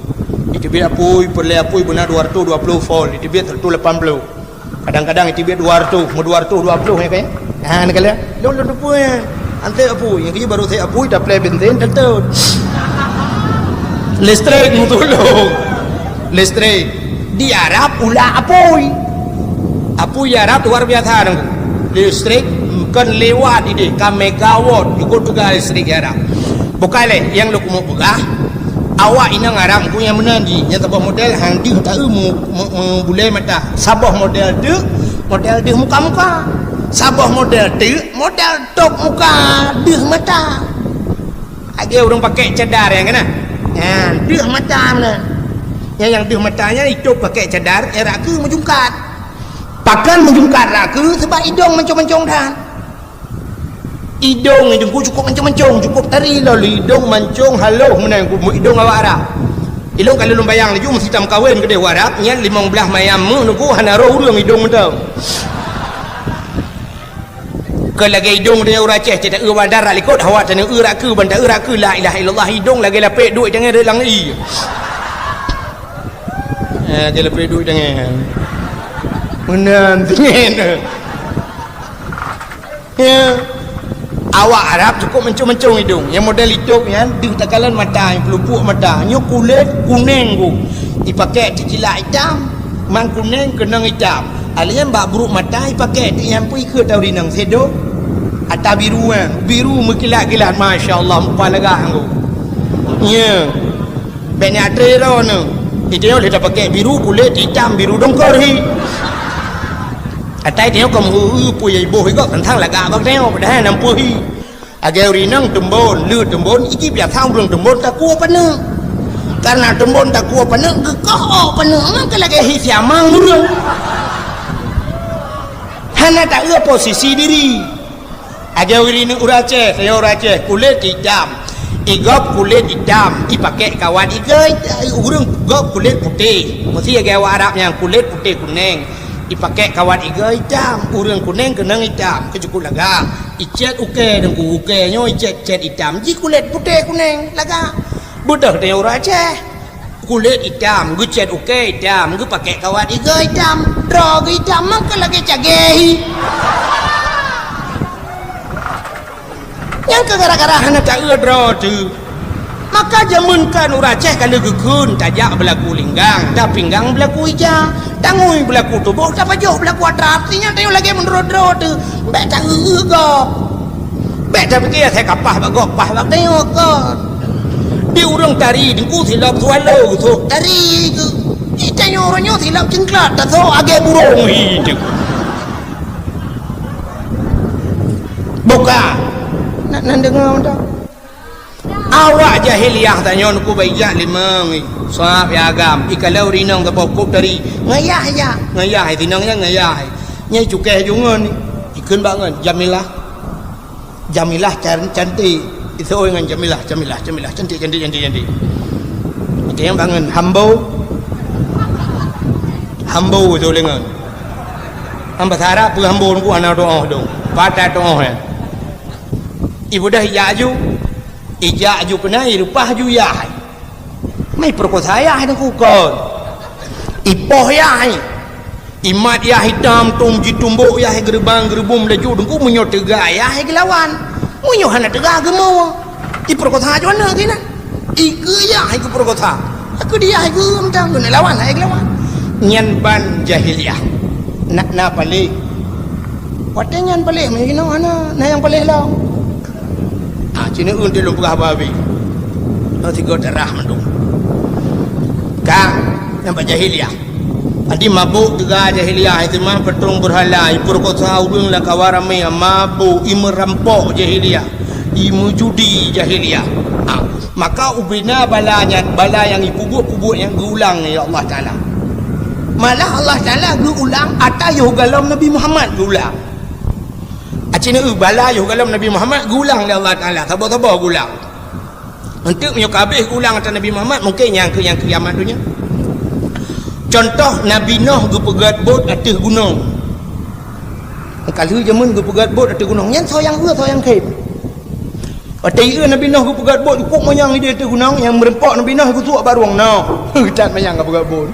itu biar apui perle apui benar 220 volt itu biar tu 80 kadang-kadang itu biar 200 mau 220 ya kan ha nak kala lu pun ante apui yang baru saya apui dah play benten tentu listrik mu tolong listrik di Arab ulah apui Arab luar biasa dong listrik kan lewat ini kan megawatt ikut juga listrik Arab bukan le yang lu mau pegah awak inang Arab punya menanji yang Sabah model hang di tak mu boleh mata Sabah model tu muka-muka Sabah model top muka deh mata ada orang pakai cadar yang kena deh mata mana yang deh matanya itu pakai cadar raku menjungkat pakan menjungkat raku sebab hidung mencong-mencong dah hidung hidungku cukup mencong-mencong cukup tari lalu hidung mencong halo menang hidung awak Arab hidung kalau lu bayang laju mesti tam kahwin ke dia Arab nya 15 mayam menunggu hana roh urang hidung mentang ke lagi hidung dia orang Aceh tidak uwan darah likut awak tanah uraku benda uraku la ilaha illallah hidung lagi lapik duit jangan ada lang i Dia lepas duduk jangan. Menan tinggal. Ya. Awak Arab cukup mencung-mencung hidung. Yang model hidup kan, di takalan mata, yang pelupuk mata. Nyo kulit kuning ku. Dipakai cicilah hitam, mang kuning kenang hitam. Alian bak buruk mata dipakai yang pun ikut tahu dinang sedo. Atau biru kan. Biru berkilat-kilat, masya-Allah, muka legah ku. Ya. Banyak trero ni. Itu yang dia pakai biru kulit hitam, biru dongkor hi. Atai dia kamu punya ibu itu tentang laga bang dia pada enam puhi. Agar rinang tembon, lu tembon, iki biar tahu belum tembon tak kuat pana. Karena tembon tak kuat pana, kekau pana, maka lagi hisiamang dulu. Hana tak ada posisi diri. Agar rinang urace, saya urace kulit hitam. Igop kulit hitam, dipakai kawan ikai, urang gop kulit putih. Mesti agar Arab yang kulit putih kuning. Dipakai kawan iga hitam, urang kuning kenang hitam, kecukup laga. Icet uke dan ku uke nyo icet hitam, ji kulit putih kuning laga. Budak dia orang Aceh. Kulit hitam, gu cet uke hitam, gu pakai kawan iga hitam, drog hitam maka lagi cagehi. Yang ke gara-gara hana tak draw tu. Maka jamunkan orang Aceh kalau gekun tajak berlaku linggang, dah pinggang berlaku hijau, tangui berlaku tubuh, tak pajuk berlaku atrat. Artinya tengok lagi menurut-drot tu. Baik tak gok. Baik tak fikir saya kapah bak gok, pah bak tengok gok. Dia orang tari, dengku silap sualo tu. Tari tu. Tengok orangnya silap cengklat, tak tahu agak burung hidup. Buka. Nak dengar tak? Awak jahiliah tanya aku baik lima sahab ya agam ikalau rinang tak pokok dari ngayah ya ngayah tinangnya ngayah nyai cukai jungan ikan banget Jamilah cantik itu dengan Jamilah cantik itu yang bangun hambau itu lengan hamba Arab pu hambau ku ana doa dong pada doa ya ibu dah yaju ijak ju kena irupah ju yah mai perkosa yah tu kon ipoh yah imat yah hitam tum ji tumbuk yah gerbang gerbum laju dengku munyo tega yah gelawan munyo hana tega gemo i perkosa ju ana kina iku yah iku perkosa aku dia iku mentang kena lawan hai gelawan nyan ban jahiliah na palik watengan palik mai kina ana na yang palik lah. Cina un dia lumpur babi. Oh tiga darah mendung. Kang nampak jahiliah. Adi mabuk juga jahiliah itu mah petung berhala, perkosa urang lah kawarame mabuk, merampok jahiliah, judi jahiliah. Maka ubina bala yang kubuk-kubuk yang diulang ya Allah Taala. Malah Allah Taala diulang atayuh galam Nabi Muhammad diulang. Cina bala yo kalau Nabi Muhammad gulang oleh Allah Taala sabar-sabar gulang untuk punya kabeh gulang atas Nabi Muhammad mungkin yang kiamat dunia. Contoh Nabi Nuh gu pegat bot atas gunung kalau zaman gu pegat bot atas gunung yang soyang khaib atas Nabi Nuh gu pegat bot ikut moyang dia atas gunung yang merempak Nabi Nuh gu suak baruang no tak mayang gu pegat bot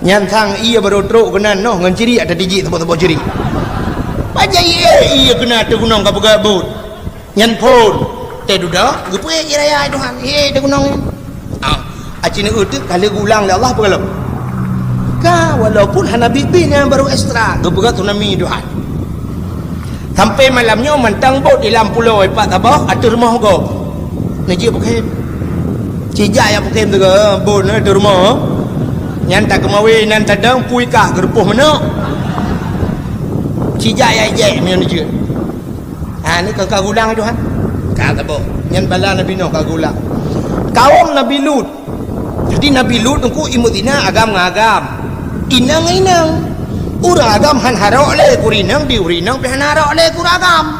yang sang ia baru teruk kena Nuh ngan ciri ada digit sebab ciri aja iya kena tu gunung ka pegabut nyan pun teh duda gupe iraya Tuhan de gunung acina utuk kali gulang le Allah pegalam ka walaupun hana bibi yang baru ekstra gebegat tsunami Tuhan sampai malamnya mentang bot di dalam pulau Pak Tabah atur rumah go naji pakai cija ya pakai tu bot na atur rumah nyan tak kemawi nan tadang pui kah gerpuh mana cija ya je mian je ni ka gulang tu kata boh nyan bala Nabi Nuh ka gulang kaum Nabi Lut jadi Nabi Lut ku imutina agam ngagam inang urang agam han harok le kurinang di urinang pe han harok le kuragam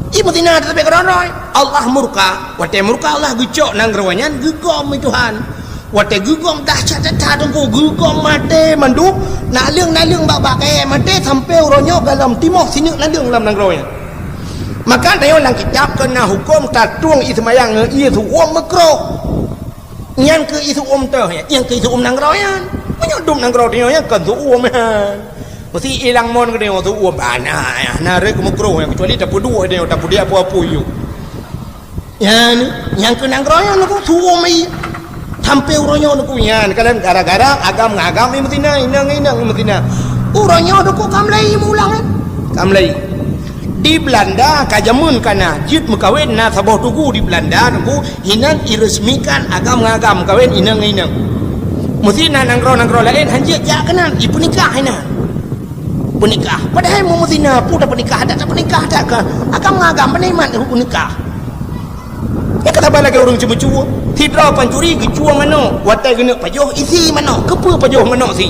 imutina tapi keronoi Allah murka wate murka Allah gucok nang rawanyan gugom Tuhan wate gugom dahsyat tengku gugom mate mandu nak lương bak mate sampai uronyo dalam timur sini lương dalam nangroy maka tayo lang kitab kena hukum tatuang ismayang ia tu uang makro nyan ke isu teh ya yang ke isu nang royan menyodum nang ro dia kan tu han mesti hilang mon ke dia tu bana ya nare ke mukro yang kecuali dapat dua dia dapat dia apa-apa you yan yang ke nang royan aku tu mai tampil uronyo aku yan kalian gara-gara agam ini mesti inang mesti uronyo aku kamlai mulang kamlai di Belanda kajamun kana jid mekawin na saboh tugu di Belanda nunggu hinan iresmikan agam kawin inang mesti nang ro lain hanjit ya kanan ibu nikah hinan penikah padahal mau mesti na puda penikah ada penikah ada ke agam peniman ibu nikah ya kata lagi orang cuma tidra pancuri gicua mano watai gena pajoh isi mano kepa pajoh mano si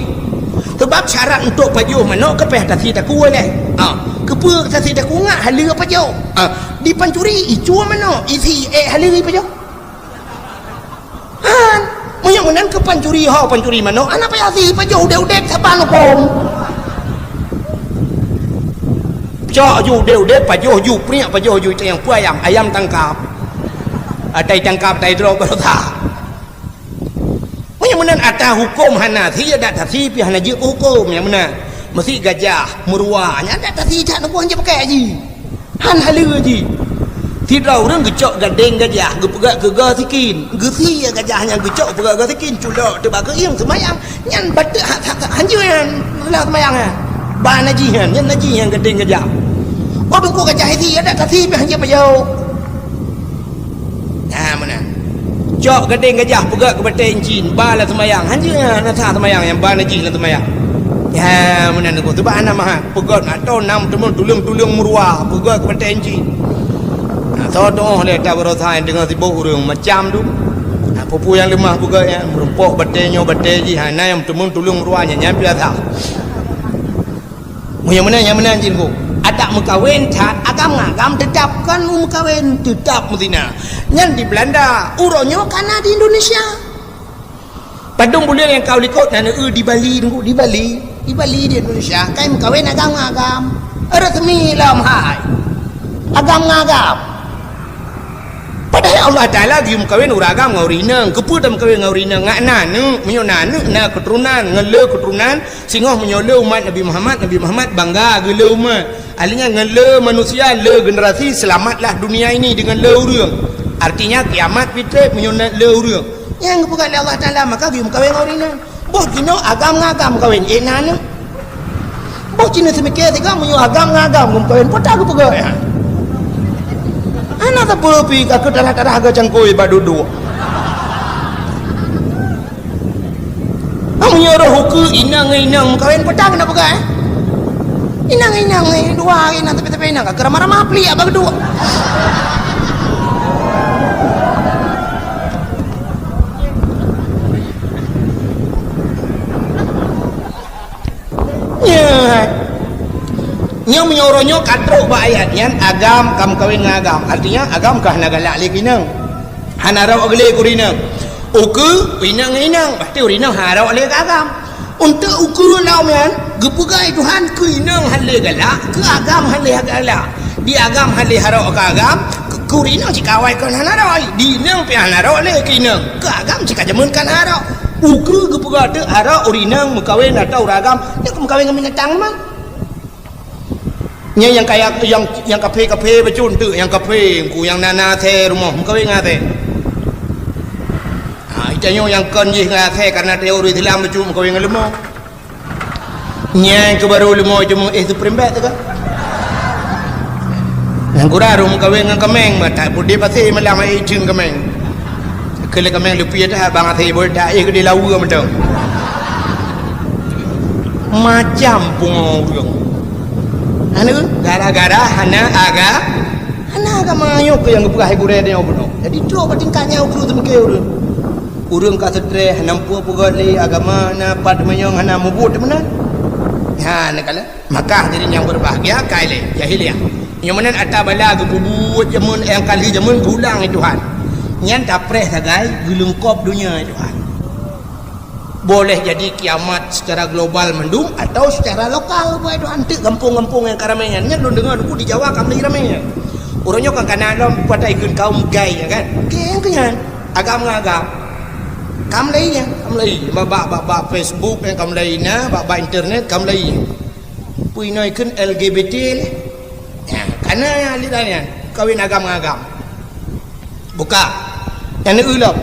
sebab syarat untuk pajoh mano kepeh tasi tak kuat kepa tasi tak ngak halir pajoh di pancuri icua mano isi halir pajoh han moyang menan ke pancuri mano anak payah si pajoh udah saban kom cok ju udah pajoh ju pria pajoh ju yang pu ayam tangkap atai tangkap tai dro berota menan ada hukum hana si ada tasi pi hana je hukum yang mana mesti gajah meruah nya ada tasi tak nak buang je pakai haji han halu haji tidak orang gecok gadeng gajah gepegak gegar sikin gesi gajahnya gecok pegak gegar sikin culok tebak ke iang semayang nyan batek hanjuan lah semayang ban haji nyan haji yang gadeng gajah oh tunggu gajah haji ada tasi pi hanya payau mana cok gading gajah pegak ke batai encin bala semayang hanya nasa semayang yang bala jin lah semayang ya mana nak tu bana mah pegat atau nam temun tulung meruah pegak ke batai encin todoh le ta berosain dengan sibuk urang macam tu pupu yang lemah pegak ya merempok batainya batai ji hana yang temun tulung meruahnya nyampi asah yang mana jin ku ada mekawin cat agam tetapkan mekawin tetap mutina nyan di Belanda uronyo kana di Indonesia padung bulan yang kau likut nana di Bali di Bali di Indonesia kai mekawin agam resmi lam hai agam padahal Allah Taala di mekawin uragam ngaurinang keputam mekawin ngaurinang ngakna na keturunan ngele keturunan singoh menyole umat Nabi Muhammad bangga gele umat alinya ngele manusia le generasi selamatlah dunia ini dengan le urang artinya kiamat fitrah menyonat le urang yang bukan Allah Taala maka gium kawin ngaurinang boh kino agam kawin enana boh cina semikir tiga menyo agam kawin potak ke pegawai anak tak pergi ke darah ke cangkui badudu menyuruh hukum inang kawin potak kena pegang inang dua inang tapi inang ke ramah peli apa kedua yang menyuruhnya katruk ayat yang agam kam kawin ngagam artinya agam kah nagalak lagi nang hanarau agle kurinang uku inang pasti urinang harau lagi agam untuk ukur lauman gepugai Tuhan ke inang halle galak ke agam halle galak di agam halle harau ke agam ke urinang cikawai kan hanarau di inang pi hanarau lagi inang ke agam cikajamun kan harau ukur gepugai tu harau urinang mekawin atau uragam yang mekawin dengan binatang mang yang kayak yang kafe bacun tu yang kafe ku yang nana the rumah mekawin ngate itanyo yang kon je ngate karena teori Islam bacun mekawin ngelemo nyang ke baru lemo cuma itu primbet tu kan yang kurarum mekawin ngan kameng mata budi pasti malam ai cing kameng kele kameng lupi dah bang ate boleh dah ke di lawu macam pungong anu gara-gara hana agama yo ke yang pegah gure dia obono jadi tro tingkatnya urut mikir urang ka stres nampu pegah le agama na pad mayong hana mubut menan ha nakala maka jadi yang berbahagia kaile jahiliah yang menan ata bala gebubut jamun yang kali jamun pulang Tuhan nyan dapres sagai gelengkop dunia Tuhan boleh jadi kiamat secara global mendung atau secara lokal buat itu antik kampung-kampung yang keramaian nya lu dengar aku di Jawa kami ramainya orangnya kan kana dalam pada ikut kaum gay ya kan geng kenyan agam Kam lấy nha, kam lấy mà bà Facebook này kam lấy na, bà internet kam lấy. Pui noi kan LGBT ni. Ya, karena lidahnya kawin agam-agam. Buka. Yang ni ulah.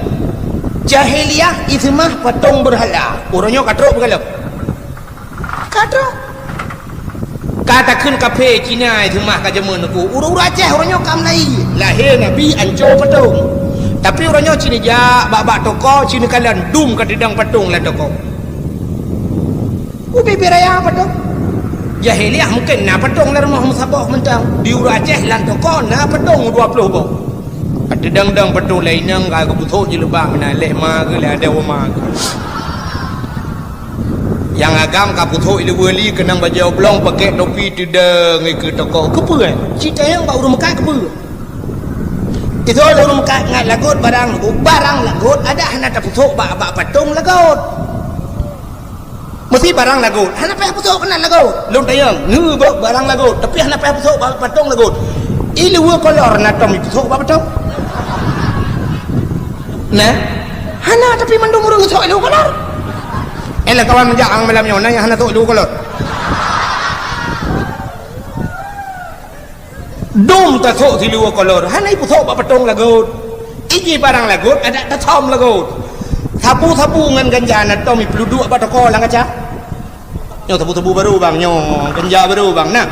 Jahiliyah itu mah patung berhala. Orangnya katrok bukan lep. Katrok. Katakan kafe Cina itu mah kajaman aku. Ura-ura Aceh orangnya kam lai. Lahir Nabi anjo patung. Tapi orangnya Cina ja bak toko Cina kalian dum ke didang patung lah toko. Ubi beraya patung. Jahiliyah mungkin na patung lah rumah musabah mentang. Di ura Aceh lan toko na patung 20 bok. Ada dang-dang patung lain yang aku butuh je lebah mana leh ma ke lah ada oma ke. Yang agam ka putuh ilu wali kenang baju oblong pakai topi tidang ke toko. Kepa kan? Cerita yang bau rumah kat kepa. Itu ada rumah kat ngat lagut barang lagut ada hana tak putuh bak patung lagut. Mesti barang lagut. Hana payah putuh kena lagut. Lung tayang nu barang lagut tapi hana payah putuh bak patung lagut. Ilu kolor na tom putuh bak patung. Nah, hana tapi mandung urang putuh ilu kolor. Elah kawan menjaang malam yang nanya hana tu lu kolot. Dum ta thok thi lu kolor. Hana ipu thok ba patong lagut. Iji barang lagut ada ta thom lagut. Sapu-sapu ngan ganja na tom ipu duduk ba toko lang aja. Nyo sapu-sapu baru bang, nyo ganja baru bang. Nah,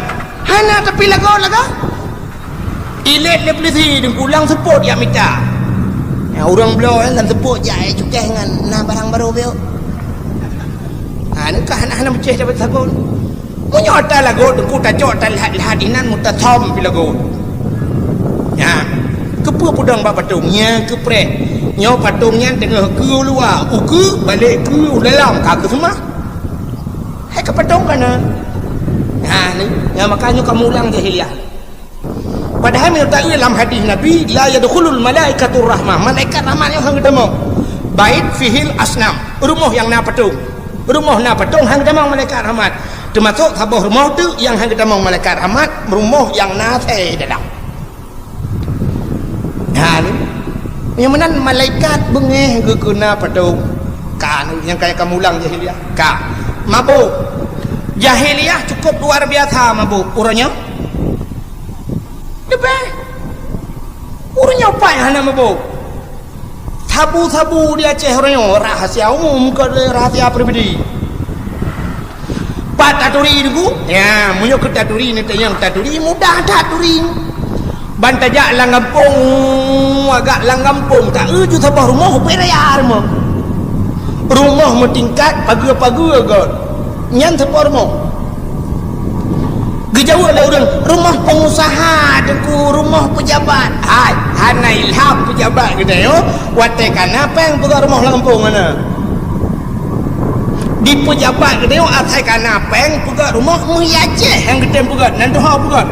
hana tapi lagut laga. Ilet le polisi deng pulang support ya minta. Ya orang blow kan support jai cukeh ngan na barang baru beo. Nak hana maceh dapat sabun. Menyota lagu ku ta jota lihat inan muta thom pi lagu. Ya. Kepa pudang ba patungnya kepret. Nyo patungnya tengah ke luar, uku balik ke dalam kagak semua. Hai ke patung kana. Ha ni, ya makanya kamu ulang jahiliyah. Padahal menurut dalam hadis Nabi la yadkhulul malaikatur rahmah. Malaikat rahmat yang hang ketemu. Bait fihil asnam. Rumah yang na patung. Rumah na patung hang damang malaikat rahmat. Termasuk sabuh rumah tu yang hang damang malaikat rahmat, rumah yang na teh dalam. Ha ni. Yang mana malaikat bengeh ke kena patung. Kan yang kayak kamu ulang jahiliyah. Ka. Mabuk. Jahiliyah cukup luar biasa mabuk. Urangnya lebih. Urangnya apa yang hana mabuk? Sabu-sabu di Aceh orangnya rahasia umum ke rahasia pribadi. Pak taturi itu, ya, munyo ke taturi ni yang taturi mudah taturi. Bantajak lang kampung, agak lang kampung tak uju sabah rumah beraya rumah. Rumah mentingkat pagi-pagi agak. Nyan sabah rumah. Gejauh ada orang rumah pengusaha deku rumah pejabat. Hai, hana ilham pejabat kita yo. Wate kana peng buka rumah lampung mana. Di pejabat kita yo atai kana peng buka rumah Aceh yang kita buka nanti ha buka.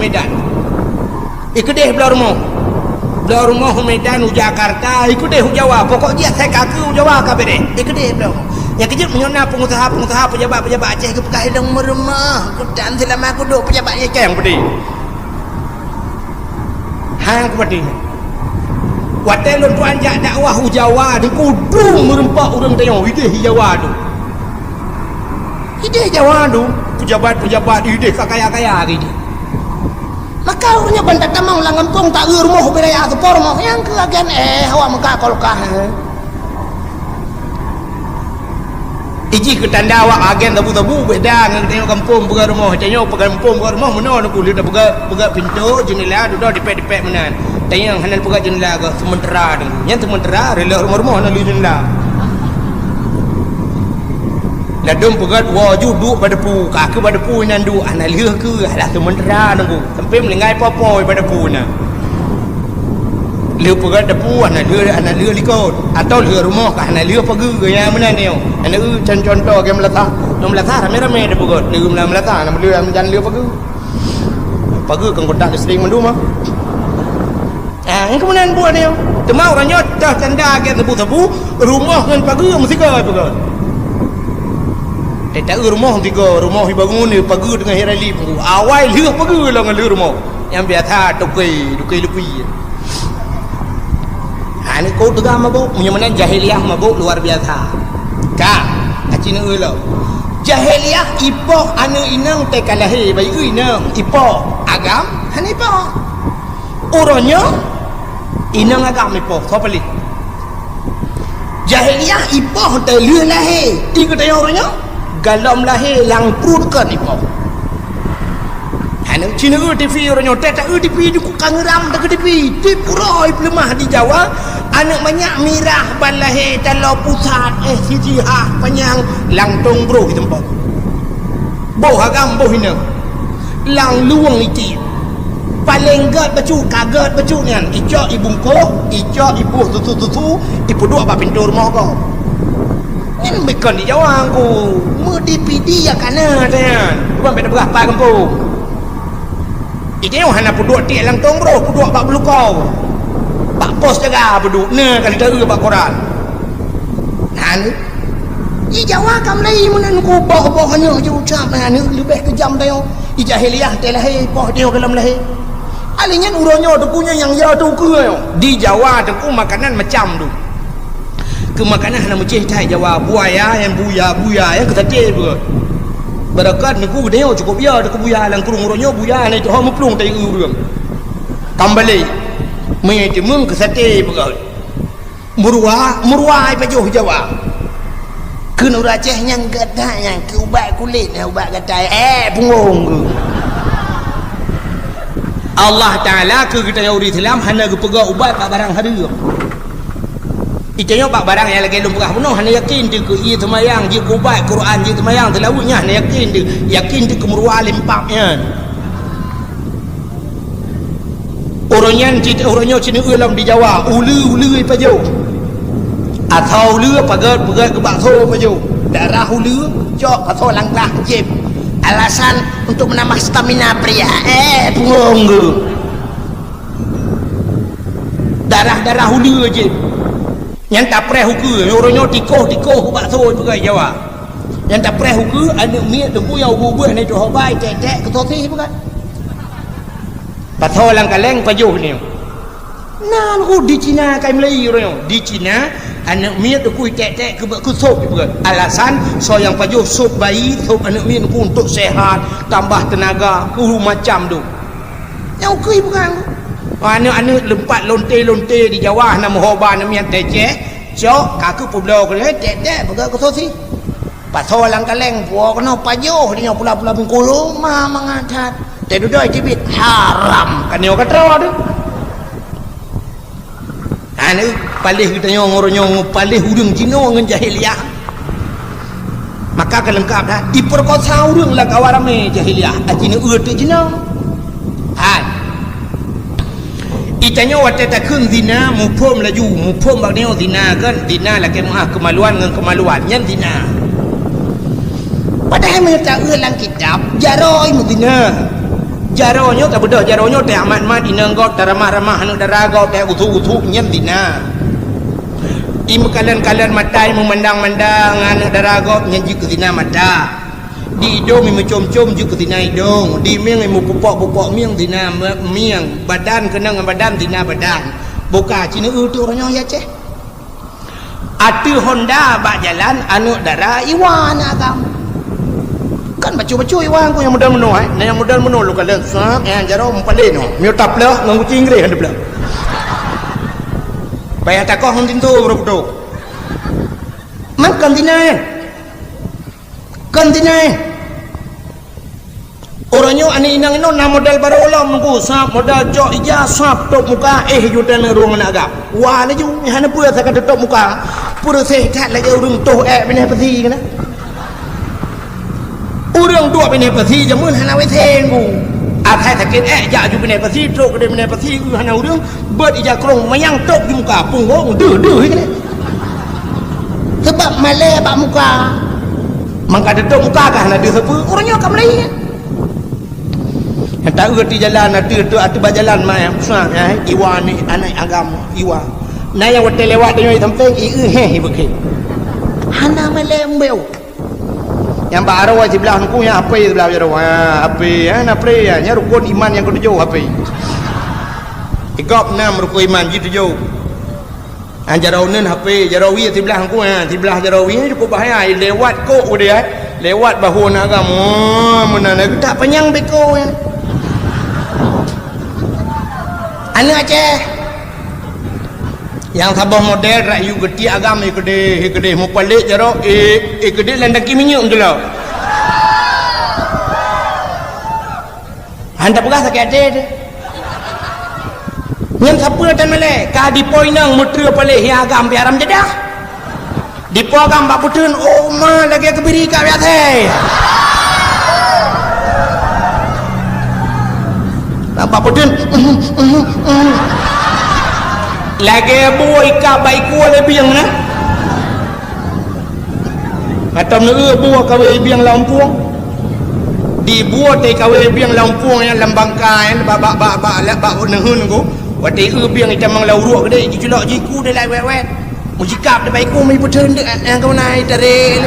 Medan. Ikudeh belah rumah. Belah rumah Medan Jakarta, ikudeh Jawa. Pokok dia atai kaki Jawa kabeh deh. Ikudeh belah. Yang kejut menyona pengusaha pejabat Aceh ke pekai dong meremah kudan selama aku duduk pejabatnya keng pedi hang pedi watel lu anjak dakwah Jawa di kudu merempak orang tengok ide Jawa tu ide Jawa tu pejabat ide kaya gitu maka orangnya bantat tamang lang kampung tak rumah beraya sepor mau yang ke agen awak muka kolkah Iji ke tanda awak agen tabu-tabu beda dengan tengok kampung buka rumah tengok kampung buka rumah mana nak kulit dah buka pintu jendela duduk dipek mana tengok handal buka jendela ke sementara tu yang sementara rela rumah nak lihat jendela ladum buka wajud duduk pada pu kaki pada pu nan duduk anak lihat ke alah sementara tu sampai melengai apa-apa pada pu na lihat pegat depu anak lihat likut atau lihat rumah kah anak lihat pagi ke yang mana ni anak contoh ke melata ramai-ramai dia pegat lihat melata nak lihat jangan lihat pagi kan kotak sering mandu mah yang kemudian buat ni temau orangnya dah tanda ke tebu rumah kan pagi mesti ke pegat tak rumah tiga rumah dibangun ni pagi dengan hari awal lihat pagi lah dengan lihat rumah yang biasa tukai lepi Ini kau tegah mabuk, menyamanan jahiliyah mabuk luar biasa. Kak, acina ulo. Jahiliyah ipoh anu inang tekalahi bayi inang ipoh agam han ipoh. Uronyo inang agam ipoh, so beli. Jahiliyah ipoh telur lahir, tiga tayang orangnya galam lahir lang perut kan ipoh. Hanya Cina TV orangnya tak TV juga kangeram tak TV di puroi pelemah di Jawa anak banyak mirah ban lahir talau pusat siji panjang lang tong bro di tempat boh agam boh hina lang luang iti paling gat bacu kaget bacu nian icok ibungko icok ibu tutu ibu dua apa pintu rumah kau ini bukan di Jawa aku mu di PD ya kana kan bukan beda berapa kampung itu yang hana puduk tiak lang tong bro puduk bak belukau bak pos jaga puduk ne kali tahu bak koran nah ni di Jawa kam lai mun ku boh hanya je ucap nah ni lebih kejam tayo di jahiliyah teh lahir boh dia dalam lahir alinya uronyo tu punya yang ya tu ke di Jawa tu makanan macam tu ke makanan hana macam tai Jawa buaya yang buya yang ketati tu berakat niku dia cukup ya dekat buya lang kurung uronyo buya ni tu hom plung tai urang kambali mai ti mung kesate begal murwa ai pajuh Jawa keun uraceh yang gadah yang ke ubat kulit ubat gatai punggung ke Allah Taala ke kita yang uri Islam hana ke pegak ubat pak barang hadir itanya pak barang yang lagi lumrah penuh hana yakin dia ke ia semayang dia ke ubat Quran dia semayang telawunya hana yakin dia ke murwa limpaknya orangnya Cina ulam di Jawa ulu pajo atau ulu pagat ke bakso pajo darah ulu cok atau langkah jeb alasan untuk menambah stamina pria punggung ke darah ulu je yang tak preh huku orangnya tikoh bakso juga Jawa yang tak preh huku anak miak tunggu yang ubah ni tu hobai tek ketoti bukan pasal lang kaleng pajuh ni nah aku di Cina kai Melayu orangnya di Cina anak miak tu kui tek ke sup bukan alasan so yang pajuh sup bayi sup anak miak tu untuk sehat tambah tenaga macam tu yang kui bukan anak lempat lonte di Jawa nama hoba nama yang teceh cok kaku publo ke tek bukan ketoti pasal lang kaleng puak kena pajuh dia pula Bengkulu mah mengadat tedudoi cibit haram kan yo katro tu anu palih kita nyong palih urang Cina ngan jahiliyah maka kelengkap dah diperkosa urang lah kawarame jahiliyah Cina tu Cina itanya wate takun zina mupom laju mupom bak neo zina kan zina lah kemaluan dengan kemaluan nyan zina padahal mereka ulang kitab jaroi mudina jaronyo tak bedah jaronyo teh amat inang got ramah anu darago teh utu nyen dina im kalian matai memandang anu darago nyen ji ke dina mata di idong mi mencom-com ji ke dina idong di miang mu pupok miang dina miang badan kena dengan badan dina badan buka Cina tu orangnya ya ceh atu Honda bak jalan anu dara iwan agam kan bacu iwan ku yang modal meno yang modal meno lu kalau sap yang jaro empalin mi tap lah nganggu cingre hande belah bayar takoh hang tintu bro man kantina orangnya ane inang ino na modal baru ulam ku sap modal jok ija sap tok muka jutan ruang naga wa laju hana pura sakat tok muka pura sehat lagi urung toh bini peti kana urang dua bini peti jamun hana we tenggu akai sakit ja ju bini peti tok de bini peti hana urang bet ija krong mayang tok di muka punggong deh kana sebab male bak muka mangka de tok muka kah hana de sepu orangnya kam lai tak erti jalan atu berjalan mai iwa ni anak agama iwa na yang hotel lewat dia samping begitu hana melembeu yang baru wajib belah aku yang apa belah jaro apa na pre nya rukun iman yang ketujuh apa igop 6 rukun iman gitu jo Jaraunan HP jarawi sebelah aku sebelah jarawi cukup bahaya lewat kok dia lewat bahu nak kamu mana nak tak panjang beko ya anak Aceh yang sabah model rayu gede agam gede mau pelik jarau gede landaki minyak tu lah anda pegah sakit ada yang siapa dan malek kah di poinang mutra pelik yang agam biaram jedah di po agam bak putun oh ma lagi kebiri kat biasa bak putun lagi buah ikat baik kuat lebih yang mana atau menurut buah kawai biang Lampung dibuat dari kawai biang Lampung yang lambangkan bak nehun ku wati biang kita mang lauruk gede julak jiku dia lai wet mujikap dia baik ku mai putun yang kau naik tarik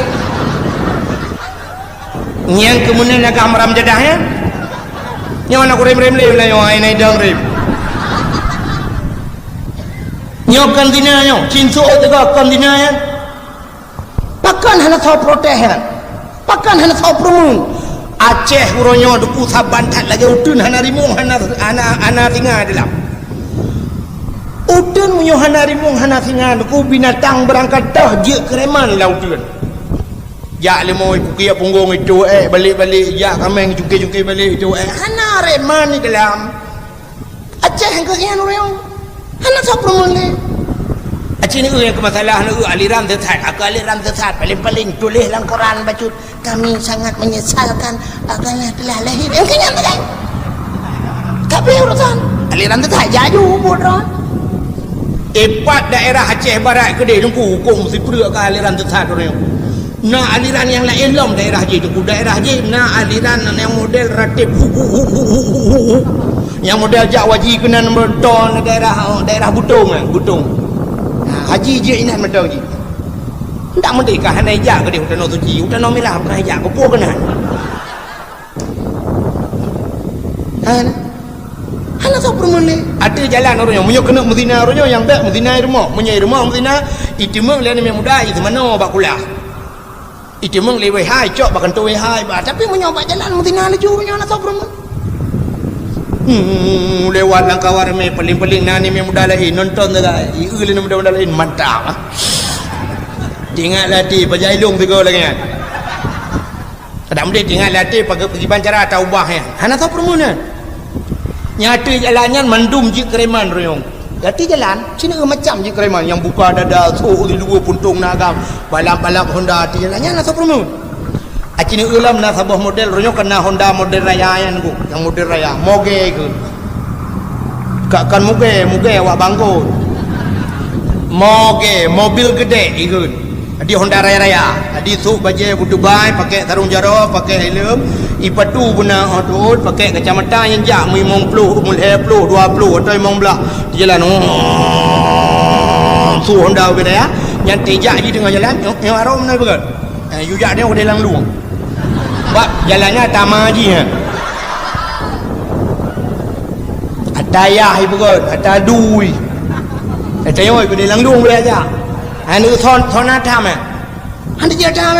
yang kemudian nak amram jadah ya yang nak rem le lah yang ai dang rem nyokan dinanya cinso juga kan dinanya pakan hana tahu protes ya pakan hana tahu promun Aceh uronyo duku saban tak lagi udun hana rimung hana tinggal dalam udun munyo hana rimung hana tinggal duku binatang berangkat dah je kereman lah udun ya lemoi pukia punggung itu balik-balik ya kameng cukai-cukai balik itu hana reman ni dalam Aceh yang kekian uronyo hana tahu promun le Aceh ni yang kemasalah ni aliran sesat aliran sesat paling-paling tulis dalam Quran baca kami sangat menyesalkan agaknya telah lahir yang kenyang kan tapi urusan aliran sesat jaju bodoh empat daerah Aceh Barat kedai nunggu hukum si perut ke aliran sesat orang nak aliran yang lain lom daerah je tu daerah je nak aliran yang model ratib yang model Jakwaji kena nombor ton daerah Butung haji je inat medau je tak merdeka hana hijak ke dia hutan suci hutan milah bukan hijak ke puah kena hana tak perlu le ada jalan orangnya munyo kena Medina orangnya yang tak Medina rumah Medina itimeng le ni muda itu mana bak kulah itimeng le wei hai cok bakan tu wei hai tapi munyo bak jalan Medina le ju munyo hana tak perlu lewat langkah warme paling-paling nani muda lain nonton dah iul ni muda lain mantap tinggal latih pajailung tiga lagi kan tak boleh tinggal latih pergi bancara taubah ya hana tahu permuna nyata jalannya mandum je kereman royong jati jalan sini macam je kereman yang buka dada so di dua puntung nagam balap-balap Honda di jalannya hana tahu permuna acini ulam na sabah model royong kena Honda model raya yang model raya moge ke kan moge awak bangko moge mobil gede ikut di Honda raya di su baje Dubai pakai sarung jaro pakai helm ipatu guna odot pakai kacamata yang jak mung plu mul he plu 20 atau mung belah di jalan su Honda gede ya yang tejak di tengah jalan yang arom na begat you jak dia udah lang luang bak jalannya tamaji ha atayah ibu god atadui atayoi ku dilang luang boleh aja anu thona tham anda je tham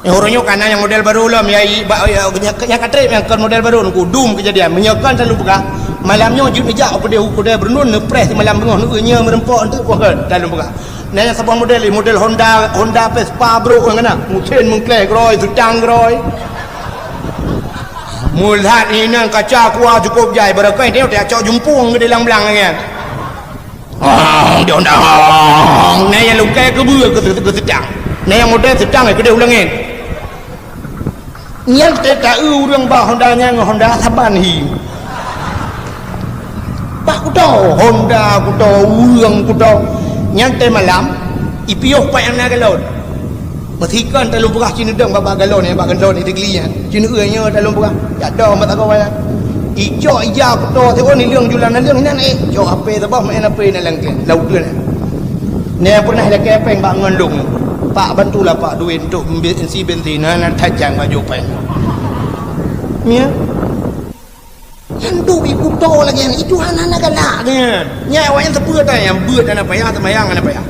yang orangnya kana yang model baru lah yang katrik yang kan model baru ku dum kejadian menyakan selalu buka malamnya jut mijak apa dia kuda bernun nepres malam bengah nunya merempok untuk bukan dalam buka nah yang sebuah model Honda Vespa bro yang kena mungkin mengklek roy sedang roy mulhat ini nang kaca kuah cukup jai berakai dia cok jumpung ke dalam belang kan dia Honda nah yang lukai ke bua ke sedang nah yang model sedang ke dia ulangin yang tak urang bah Hondanya Honda Saban hi pak kudo Honda kudo urang kudo nyantai malam ipiuh pak yang nak galon matikan dalam purah cina dong babak galon ni babak galon ni degli cina nya dalam purah tak ada mata kau ya ijo ija kudo tengok ni liang julan liang ni jo apa sabah main apa ni lang laut tu ni pernah ada kepeng bak ngandung pak bantulah pak duit untuk isi bensin nak tajang baju pen ni yang du ibu to lagi yang itu anak galak kan nya awak yang tepuk yang beut anak payah temayang anak payah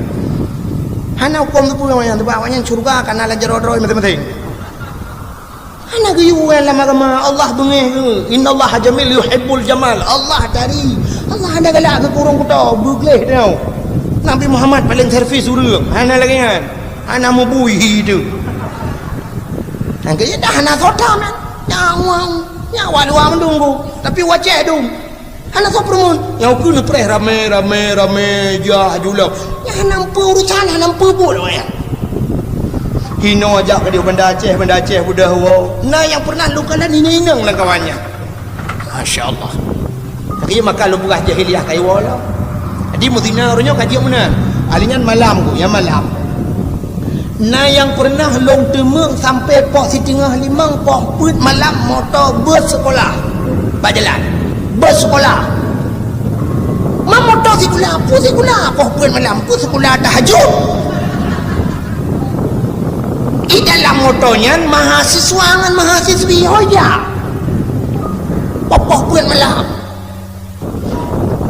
hana hukum tepuk yang tepuk awak yang surga karena la jero-jero penting anak geyu lama-lama Allah bengih innallaha jamil yuhibbul jamal Allah dari Allah ada galak ke kurung kuto begleh tau Nabi Muhammad paling servis urang hana lagi kan hana mubui itu yang kaya dah hana sota man nyawa dua mendunggu tapi wajah dong hana sopromun yang kena preh rame jah julak ya nampu urusan nampu bol ya Hino ajak ke dia benda Aceh budah wow. Nah yang pernah lu kalah ninang lah kawannya. Masya Allah. Tapi maka lu buah jahiliah kayu wala. Di Madinah orangnya kaji mana? Alingan malam ku, yang malam. Nah yang pernah long temeng sampai pok setengah limang pok put malam motor bus sekolah. Bajalan. Bus sekolah. Motor sekolah, pun sekolah, pok put malam pun sekolah tahajud. Di dalam motornya mahasiswa dengan mahasiswi hoja popok pun malam.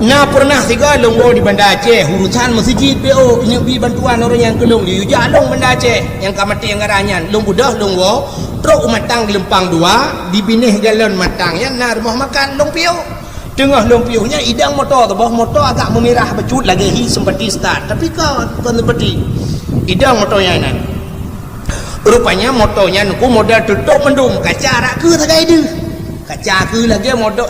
Nah pernah tiga longgo di Banda Aceh urusan masjid PO ini bi bantuan orang yang kelong di jalong Banda Aceh yang kamati yang ngaranyan long budah longgo truk matang di Lempang 2 di binih galon matang ya nah rumah makan long PO tengah long PO nya idang motor tu bawah motor agak memirah becut lagi hi seperti start tapi kau seperti idang motornya nan rupanya motornya nuku modal tutup mendung kaca arak ke tagai dia kaca ke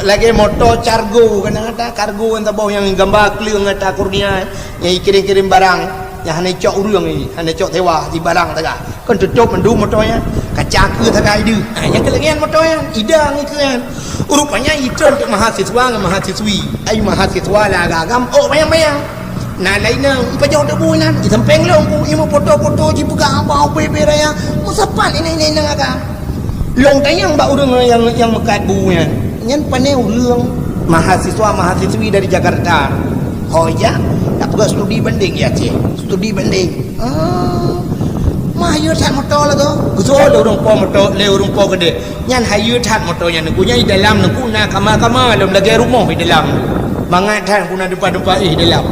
lagi motor cargo kata kargo yang tabau yang gambar clear ngata kurnia yang kirim-kirim barang yang hanya cok urang ni hanya cok tewa di barang taga kan tutup mendung motornya kaca ke tagai dia yang kelegian motornya idang ni kan rupanya itu untuk mahasiswa dengan mahasiswi ai mahasiswa lah agam oh bayang-bayang nah lainnya pajau tak bulan di samping long ku imo foto-foto ji buka apa bebe raya musapan ini nang agak long tayang ba urang yang mekat bunya nyen pane urang mahasiswa mahasiswi dari Jakarta oh ya tak juga studi banding ya cik studi banding mah hayu that motor lah tu betul urang po motor le urang po gede nyan hayu that motornya nukunya di dalam nuku na kama lagi rumah di dalam mangat tan kuna depan-depan di dalam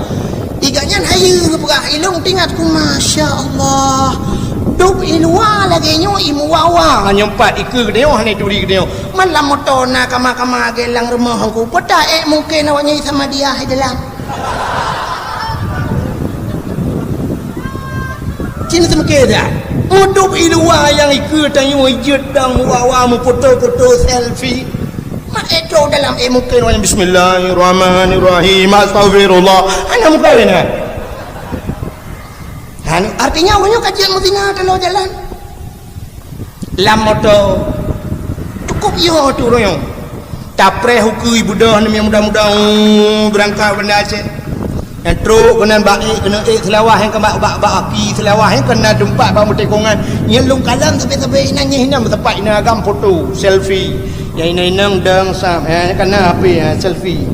iganya hayu buka ilung tingat ku Masya Allah duk ilwa lagi nyo imuwawa nyempat ikut dia hanya duri dia malam motor na kama gelang rumah aku peta mungkin awaknya sama dia di dalam cina semake dah duk ilwa yang ikut tanyo jedang wawa mu foto selfie mak itu dalam mungkin wanya bismillahirrahmanirrahim astagfirullah ana muka ni artinya awaknya kajian Madinah kalau jalan lam motor cukup yo tu royong tapre hukui budah ni mudah-mudah berangkat Banda Aceh yang truk kena baik kena selawah yang kebak aki selawah yang kena tempat bang tekongan yang lung kalam tapi inanya hinam tempat ina agam foto selfie yang inang dang sam kena apa selfie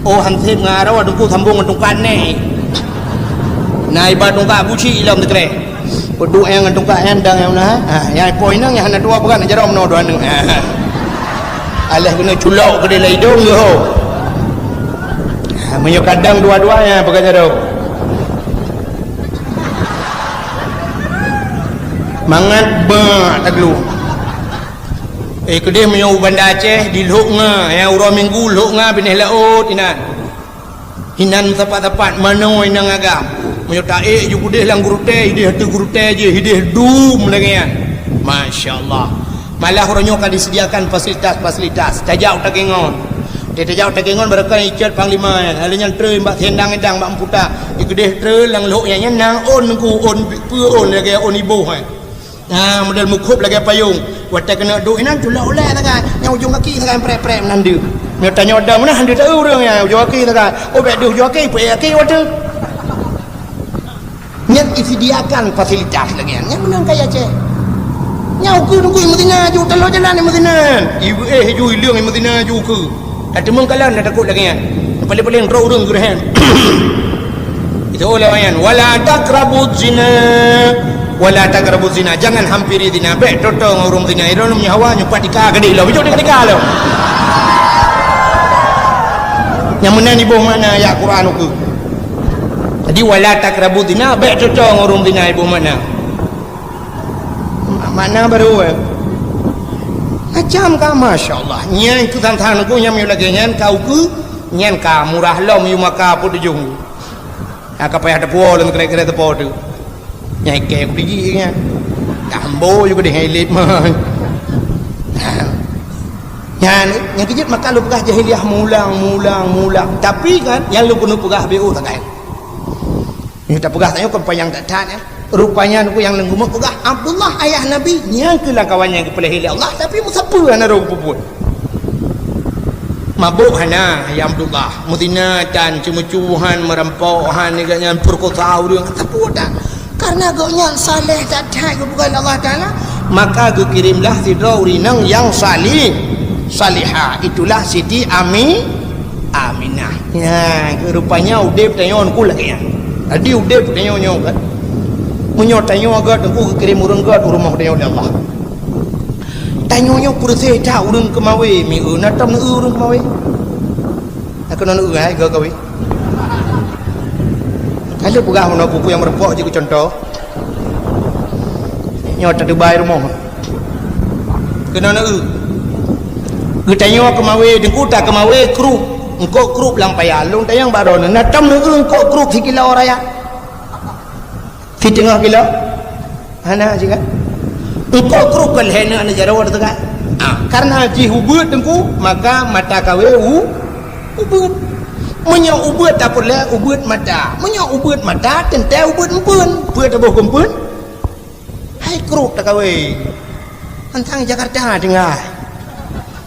oh hansip ngarau adungku sambung ngentungkan ni nah ibarat tungkak buci ilam tekre peduk yang ngentungkan dang yang nah yang poin nang yang hana dua pekan ajar omno dua nang alah kena culau ke dia hidung yo menyo kadang dua-duanya pekan jaro mangat ba taglu kedih menyo Banda Aceh di luk nga yang urang minggu luk nga binih laut hinan tepat-tepat manoi nang agam menyo tae ju kudih lang guru teh hidih tu guru teh je hidih dum lagi kan masyaallah malah orangnya kan disediakan fasilitas tajau takengon dia tajau takengon berkan icat panglima halinya trei mbak sendang edang mbak puta ikudih trei lang luk nya nang on ku on pu on lagi on ibu nah model mukhup lagi payung wata kena duk inan tula oleh takan yang ujung kaki takan pre menandu dia tanya ada mana hande tahu orang ya ujung kaki takan oh bek ujung kaki pe kaki wata nyat disediakan fasilitas lagi yang menang kaya Aceh nyau ke nunggu Madinah ju telo jalan di Madinah ibu ju ilang di Madinah ju ke ada mengkalan ada takut lagi kan paling-paling ro urang gerahan itu oleh ayan wala taqrabuz zina jangan hampiri zina bek totong urung zina iron nyawa nyupat dika gede lo bijok dika lo Yang mana ni boh mana ayat Quran aku. Jadi wala takrabu zina, baik cocok ngurung zina ibu mana. Mana baru macam ka masya-Allah. Nyen tu tang-tang aku nyam yo lagi nyen kau ku nyen ka murah lom yu maka pu tujung. Ka payah depo leng kira-kira depo tu. Nyai ke ku digi nya. Kambo yo gede helit mah. Yang kejut maka lu pegah jahiliah mulang. Tapi kan yang lu penuh pegah BO tak kan. Ni tak pegah tanya kau payang tak tahan rupanya aku yang lenggumuk pegah Abdullah ayah Nabi yang kelah kawannya ke pelihili Allah tapi musapa ana ro puput. Mabuk hana ya Abdullah mutinatan cemucuhan merampauhan neganya perkosa urang tapi dah karena gaunya saleh tak tahan bukan Allah Taala maka aku kirimlah sidra urinang yang salihah itulah Siti Aminah ya rupanya udip tanyon ku lagi ya adi udip tanyon kan munyo tanyo agak aku kirim urang gat rumah tanyo Allah tanyo kursi dah urang kemawe mi na tam urang kemawe aku nan hai ga kawe kalau pegah mana buku yang merepok je contoh nyot ada bayar rumah kena tanyo kemawe dengku tak kemawe kru engkau kru lang payalung tayang baron na tam engkau kru sikila oraya di tengah kilo hana juga engkau kerukal hena ana jarawat tu kan karena ji hubut engkau maka mata kawe ubut menyo ubut tak boleh ubut mata menyo ubut mata tente ubut empun buat tabuh kumpun hai keruk tak kawe antang Jakarta dengar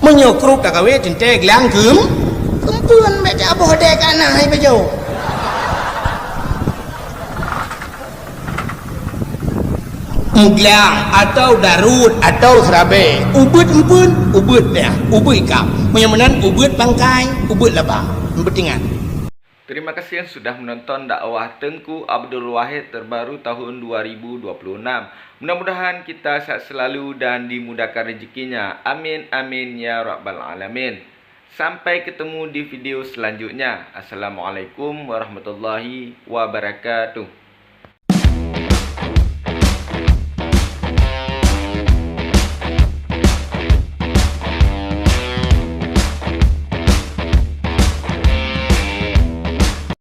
menyo keruk tak kawe tente gelang kumpun mek aboh dek anak hai bejo Muglang atau darut atau serabe ubut empun ubut dia ubut ikam menyamanan ubut bangkai ubut labang betingan. Terima kasih yang sudah menonton dakwah Tengku Abdul Wahid terbaru tahun 2026. Mudah-mudahan kita sehat selalu dan dimudahkan rezekinya. Amin amin ya rabbal alamin. Sampai ketemu di video selanjutnya. Assalamualaikum warahmatullahi wabarakatuh.